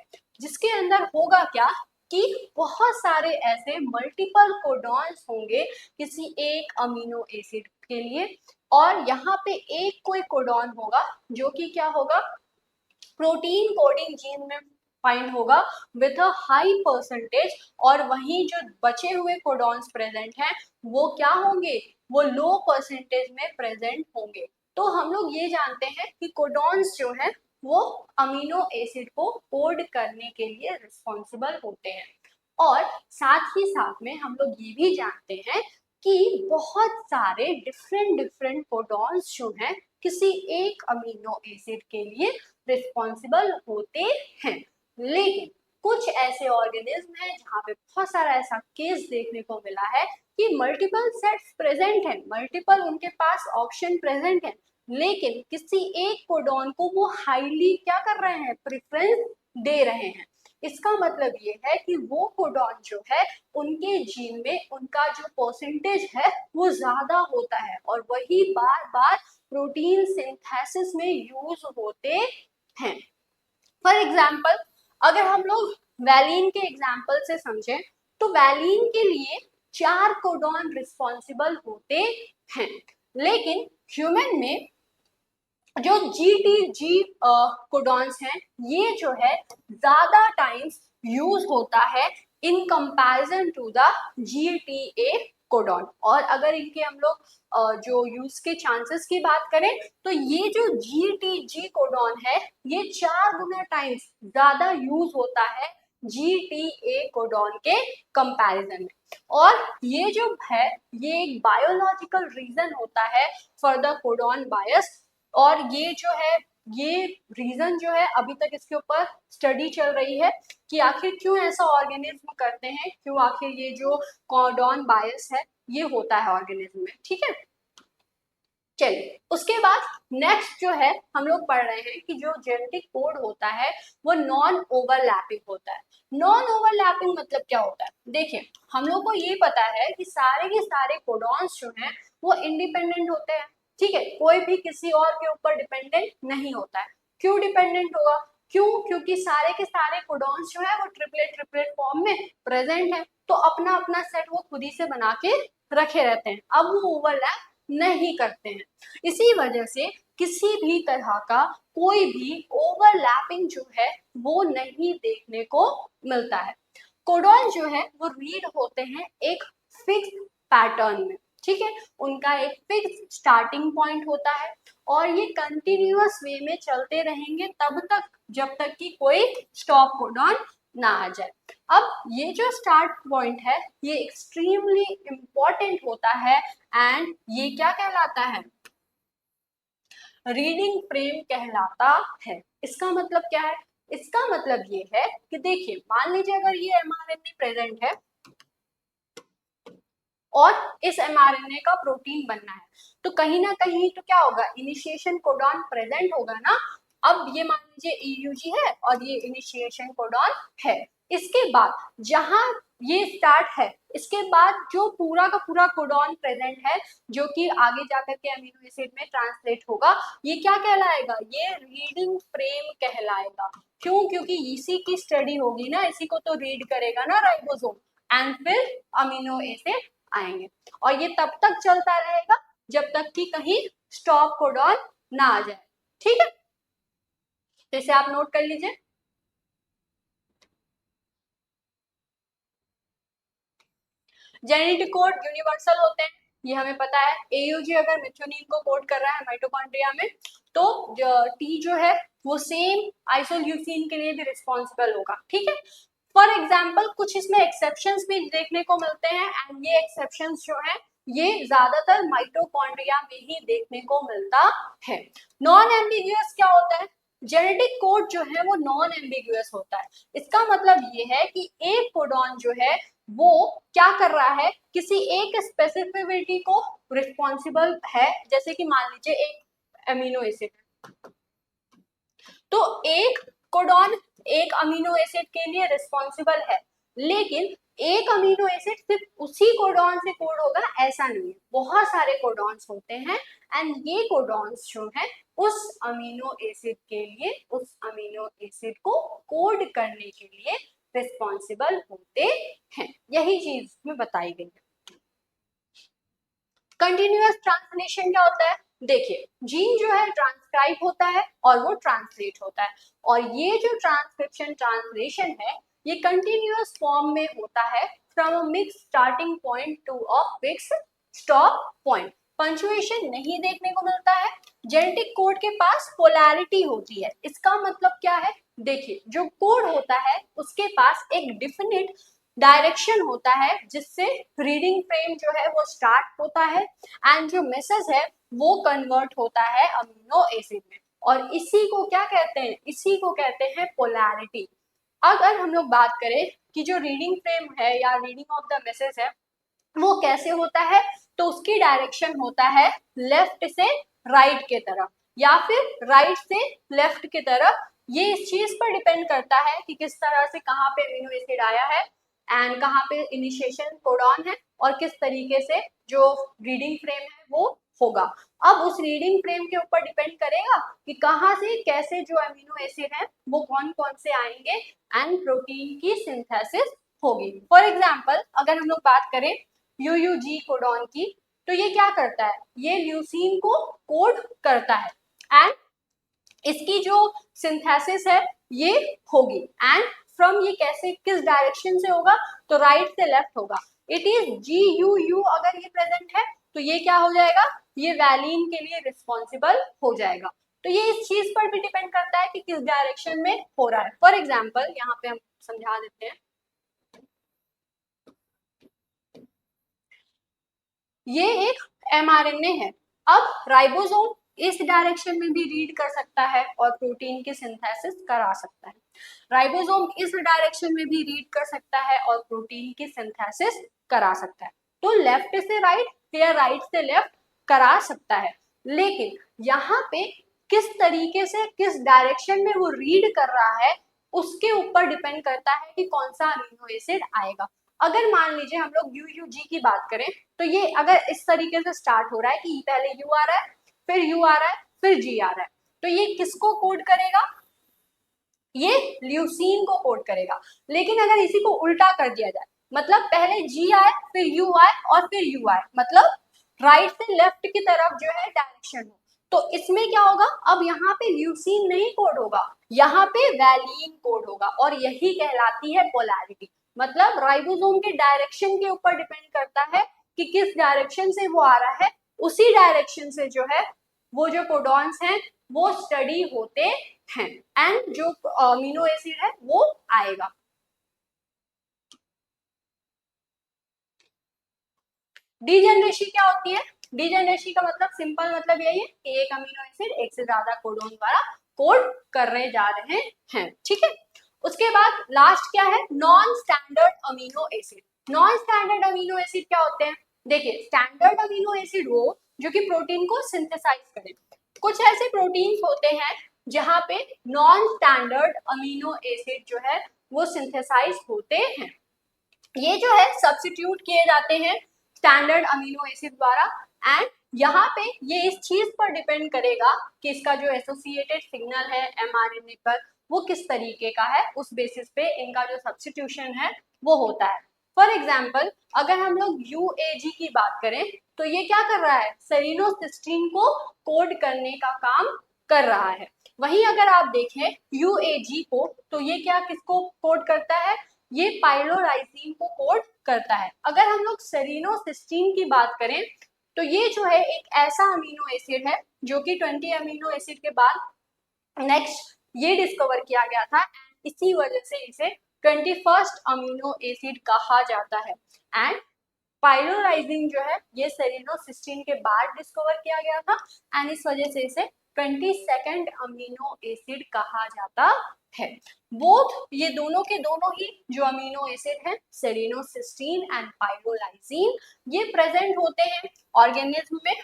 Speaker 1: जिसके अंदर होगा क्या कि बहुत सारे ऐसे मल्टीपल कोडॉन्स होंगे किसी एक अमीनो एसिड के लिए, और यहाँ पे एक कोई कोडॉन होगा जो कि क्या होगा प्रोटीन कोडिंग जीन में फाइंड होगा विथ अ हाई परसेंटेज, और वहीं जो बचे हुए कोडॉन्स प्रेजेंट हैं वो क्या होंगे, वो लो परसेंटेज में प्रेजेंट होंगे। तो हम लोग ये जानते हैं कि कोडॉन्स जो है वो अमीनो एसिड को कोड करने के लिए रिस्पॉन्सिबल होते हैं, और साथ ही साथ में हम लोग ये भी जानते हैं कि बहुत सारे डिफरेंट डिफरेंट कोडॉन्स जो हैं किसी एक अमीनो एसिड के लिए रिस्पॉन्सिबल होते हैं। लेकिन कुछ ऐसे ऑर्गेनिज्म हैं जहाँ पे बहुत सारा ऐसा केस देखने को मिला है कि मल्टीपल सेट्स प्रेजेंट हैं, मल्टीपल उनके पास ऑप्शन प्रेजेंट है, लेकिन किसी एक कोडॉन को वो हाईली क्या कर रहे हैं, प्रेफरेंस दे रहे हैं। इसका मतलब ये है कि वो कोडॉन जो है उनके जीन में उनका जो परसेंटेज है वो ज्यादा होता है, और वही बार बार प्रोटीन सिंथेसिस में यूज होते हैं। फॉर एग्जाम्पल अगर हम लोग वैलिन के एग्जाम्पल से समझें तो वैलिन के लिए 4 कोडॉन रिस्पॉन्सिबल होते हैं, लेकिन ह्यूमन में जो GTG कोडॉन्स हैं ये जो है ज्यादा टाइम्स यूज होता है in comparison to the GTA codon. और अगर इनके हम लोग जो यूज के चांसेस की बात करें तो ये जो GTG कोडॉन है ये 4 गुना टाइम्स ज्यादा यूज होता है GTA कोडॉन के कंपैरिजन में। और ये जो है ये एक बायोलॉजिकल रीजन होता है फॉर द कोडॉन बायस, और ये जो है ये रीजन जो है अभी तक इसके ऊपर स्टडी चल रही है कि आखिर क्यों ऐसा ऑर्गेनिज्म करते हैं, क्यों आखिर ये जो कोडॉन बायस है ये होता है ऑर्गेनिज्म में। ठीक है, चलिए उसके बाद नेक्स्ट जो है हम लोग पढ़ रहे हैं कि जो जेनेटिक कोड होता है वो नॉन ओवरलैपिंग होता है। नॉन ओवरलैपिंग मतलब क्या होता है, देखिए हम लोग को ये पता है कि सारे के सारे कोडॉन्स जो हैं वो इंडिपेंडेंट होते हैं, ठीक है, कोई भी किसी और के ऊपर डिपेंडेंट नहीं होता है। क्यों डिपेंडेंट होगा, क्यों, क्योंकि सारे के सारे कोडॉन्स जो है वो ट्रिपलेट ट्रिपलेट फॉर्म में प्रेजेंट है, तो अपना अपना सेट वो खुद ही से बना के रखे रहते हैं, अब वो ओवरलैप नहीं करते हैं। इसी वजह से किसी भी तरह का कोई भी ओवरलैपिंग जो है वो नहीं देखने को मिलता है। कोडॉन जो है वो रीड होते हैं एक फिक्स पैटर्न में, ठीक है, उनका एक फिक्स स्टार्टिंग पॉइंट होता है और ये कंटिन्यूअस वे में चलते रहेंगे तब तक जब तक कि कोई स्टॉप कोडॉन ना आ जाए। अब ये जो स्टार्ट पॉइंट है ये एक्सट्रीमली इंपॉर्टेंट होता है एंड ये क्या कहलाता है, रीडिंग फ्रेम कहलाता है। इसका मतलब क्या है, इसका मतलब ये है कि देखिए मान लीजिए अगर ये mRNA प्रेजेंट है और इस mRNA का प्रोटीन बनना है तो कहीं ना कहीं तो क्या होगा, इनिशिएशन कोडॉन प्रेजेंट होगा ना। अब ये मान लीजिए EUG है और ये इनिशिएशन कोडॉन है, इसके बाद जहां ये स्टार्ट है इसके बाद जो पूरा का पूरा कोडॉन प्रेजेंट है जो कि आगे जाकर के अमीनो एसिड में ट्रांसलेट होगा ये क्या कहलाएगा, ये रीडिंग फ्रेम कहलाएगा। क्यों, क्योंकि इसी की स्टडी होगी ना, इसी को तो रीड करेगा ना राइबोसोम एंड फिर अमीनो एसिड आएंगे, और ये तब तक चलता रहेगा जब तक कि कहीं स्टॉप कोडॉन ना आ जाए। ठीक है, तो इसे आप नोट कर लीजिए। जेनेटिक कोड यूनिवर्सल होते हैं, ये हमें पता है। AUG अगर मेथियोनिन को कोड कर रहा है माइटोकॉन्ड्रिया में तो टी जो है वो सेम आइसोल्यूसिन के लिए भी रिस्पॉन्सिबल होगा, ठीक है। फॉर एग्जाम्पल कुछ इसमें एक्सेप्शंस भी देखने को मिलते हैं, एंड ये एक्सेप्शंस जो है ये ज्यादातर माइटोकॉन्ड्रिया में ही देखने को मिलता है। नॉन एम्बिग्यूअस क्या होता है? जेनेटिक कोड जो है वो नॉन एम्बिग्यूअस होता है। इसका मतलब ये है कि एक कोडॉन जो है वो क्या कर रहा है, किसी एक स्पेसिफिसिटी को रिस्पॉन्सिबल है, जैसे कि मान लीजिए एक अमीनो एसिड, तो एक कोडॉन एक अमीनो एसिड के लिए रिस्पॉन्सिबल है, लेकिन एक अमीनो एसिड सिर्फ उसी कोडॉन से कोड होगा ऐसा नहीं है, बहुत सारे कोडॉन्स होते हैं, एंड ये कोडॉन्स जो है उस अमीनो एसिड के लिए, उस अमीनो एसिड को कोड करने के लिए रिस्पॉन्सिबल होते हैं। यही चीज में बताई गई है। कंटिन्यूअस ट्रांसलेशन क्या होता है? देखिए, जीन जो है ट्रांसक्राइब होता है और वो ट्रांसलेट होता है, और ये जो ट्रांसक्रिप्शन ट्रांसलेशन है ये कंटिन्यूअस फॉर्म में होता है, from a mix starting point to a fix stop point. Punctuation नहीं देखने को मिलता है। जेनेटिक कोड के पास पोलैरिटी होती है। इसका मतलब क्या है? देखिए, जो कोड होता है उसके पास एक डिफिनिट डायरेक्शन होता है जिससे रीडिंग फ्रेम जो है वो स्टार्ट होता है, एंड जो मैसेज है वो कन्वर्ट होता है अमीनो एसिड में, और इसी को क्या कहते हैं? इसी को कहते हैं पोलैरिटी। अगर हम लोग बात करें कि जो रीडिंग फ्रेम है या रीडिंग ऑफ द मैसेज है वो कैसे होता है, तो उसकी डायरेक्शन होता है लेफ्ट से राइट के तरफ या फिर राइट से लेफ्ट की तरफ। ये इस चीज पर डिपेंड करता है कि किस तरह से कहाँ पे अमीनो एसिड आया है एंड कहाँ पे इनिशिएशन कोडॉन है, और किस तरीके से जो रीडिंग फ्रेम है वो होगा। अब उस रीडिंग फ्रेम के ऊपर डिपेंड करेगा कि कहाँ से कैसे जो अमीनो एसिड है वो कौन कौन से आएंगे एंड प्रोटीन की सिंथेसिस होगी। फॉर एग्जाम्पल अगर हम लोग बात करें यूयूजी कोडॉन की, तो ये क्या करता है? ये ल्यूसीन को कोड करता है, एंड इसकी जो सिंथेसिस है ये होगी, एंड फ्रॉम ये कैसे किस डायरेक्शन से होगा, तो राइट से लेफ्ट होगा। It is G U U, अगर ये प्रेजेंट है तो ये क्या हो जाएगा? ये वैलिन के लिए रिस्पॉन्सिबल हो जाएगा। तो ये इस चीज पर भी डिपेंड करता है कि किस डायरेक्शन में हो रहा है। फॉर एग्जाम्पल यहाँ पे हम समझा देते हैं, ये एक mRNA है। अब राइबोसोम इस डायरेक्शन में भी रीड कर सकता है और प्रोटीन की सिंथेसिस करा सकता है। राइबोसोम इस डायरेक्शन में भी रीड कर सकता है और प्रोटीन की सिंथेसिस करा सकता है। तो लेफ्ट से राइट या राइट से लेफ्ट करा सकता है, लेकिन यहाँ पे किस तरीके से किस डायरेक्शन में वो रीड कर रहा है उसके ऊपर डिपेंड करता है कि कौन सा अमीनो एसिड आएगा। अगर मान लीजिए हम लोग यूयूजी की बात करें, तो ये अगर इस तरीके से स्टार्ट हो रहा है कि पहले यू आ रहा है, फिर यू आ रहा है, फिर जी आ रहा है, तो ये किसको कोड करेगा? ये ल्यूसीन को कोड करेगा। लेकिन अगर इसी को उल्टा कर दिया जाए, मतलब पहले जी आए फिर यू आए और फिर यू आए, मतलब राइट से लेफ्ट की तरफ जो है डायरेक्शन हो, तो इसमें क्या होगा? अब यहाँ पे ल्यूसीन नहीं कोड होगा, यहाँ पे वैलिन कोड होगा, और यही कहलाती है पोलैरिटी। मतलब राइबोसोम के डायरेक्शन के ऊपर डिपेंड करता है कि किस डायरेक्शन से वो आ रहा है, उसी डायरेक्शन से जो है वो जो कोडॉन्स हैं वो स्टडी होते हैं, एंड जो अमीनो एसिड है वो आएगा। डीजेनरेसी क्या होती है? डीजेनरेसी का मतलब सिंपल मतलब यही है कि एक अमीनो एसिड एक से ज्यादा कोडोन द्वारा कोड करने जा रहे हैं, ठीक है। उसके बाद लास्ट क्या है? Non standard amino acid. Non standard amino acid क्या होते हैं? देखिए, स्टैंडर्ड अमीनो एसिड वो जो कि प्रोटीन को सिंथेसाइज करे। कुछ ऐसे प्रोटीन्स होते हैं जहां पे नॉन स्टैंडर्ड अमीनो एसिड जो है वो सिंथेसाइज होते हैं। ये जो है सब्स्टिट्यूट किए जाते हैं स्टैंडर्ड अमीनो एसिड द्वारा, एंड यहाँ पे ये इस चीज पर डिपेंड करेगा कि इसका जो एसोसिएटेड सिग्नल है mRNA पर वो किस तरीके का है, उस बेसिस पे इनका जो सब्स्टिट्यूशन है वो होता है। फॉर एग्जाम्पल अगर हम लोग UAG की बात करें, तो ये क्या कर रहा है? सेरिनोसिस्टीन को कोड करने का काम कर रहा है। वहीं अगर आप देखें UAG को, तो ये क्या किसको कोड करता है? ये पाइलोलाइसिन को कोड करता है। अगर हम लोग सेरिनोसिस्टीन की बात करें, तो ये जो है एक ऐसा अमीनो एसिड है जो कि 20 अमीनो एसिड के बाद नेक्स्ट ये डिस्कवर किया गया था, इसी वजह से इसे 21st अमीनो एसिड कहा जाता है। एंड पाइरोलाइसिन जो है ये सेलिनोसिस्टीन के बाद डिस्कवर किया गया था एंड इस वजह से इसे 22nd अमीनो एसिड कहा जाता है। बोथ ये दोनों के दोनों ही जो अमीनो एसिड हैं सेलिनोसिस्टीन एंड पाइरोलाइसिन, ये प्रेजेंट होते हैं ऑर्गेनिज्म में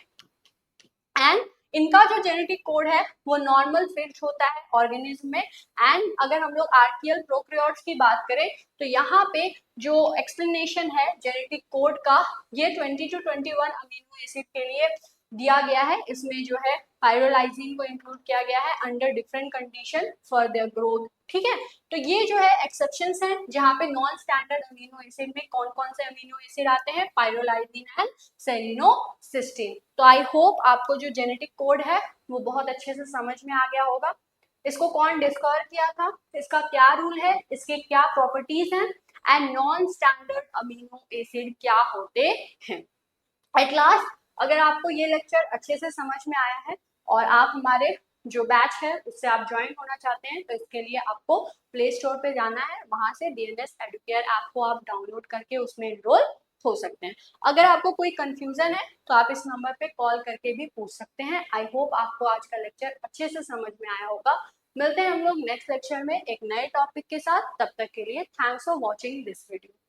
Speaker 1: एंड इनका जो जेनेटिक कोड है वो नॉर्मल फिट होता है ऑर्गेनिज्म में। एंड अगर हम लोग आर्कियल प्रोकैरियोट्स की बात करें तो यहाँ पे जो एक्सप्लेनेशन है जेनेटिक कोड का ये 20 to 21 अमीनो एसिड के लिए दिया गया है। इसमें जो है पाइरोलाइसिन को इंक्लूड किया गया है under different condition for their growth, ठीक है। तो ये जो है एक्सेप्शंस हैं जहाँ पे नॉन स्टैंडर्ड अमीनो एसिड में कौन कौन से अमीनो एसिड आते हैं, पाइरोलाइसिन एंड सेलिनोसिस्टीन। तो आई होप आपको जो जेनेटिक कोड है वो बहुत अच्छे से समझ में आ गया होगा। इसको कौन डिस्कवर किया था, इसका क्या रूल है, इसके क्या प्रॉपर्टीज हैं and non standard amino acid क्या होते हैं। एट लास्ट अगर आपको ये लेक्चर अच्छे से समझ में आया है और आप हमारे जो बैच है उससे आप ज्वाइन होना चाहते हैं तो इसके लिए आपको प्ले स्टोर पे जाना है, वहां से डीएनएस एडुकेयर ऐप को आप डाउनलोड करके उसमें एनरोल हो सकते हैं। अगर आपको कोई कंफ्यूजन है तो आप इस नंबर पे कॉल करके भी पूछ सकते हैं। आई होप आपको आज का लेक्चर अच्छे से समझ में आया होगा। मिलते हैं हम लोग नेक्स्ट लेक्चर में एक नए टॉपिक के साथ, तब तक के लिए thanks for watching this video.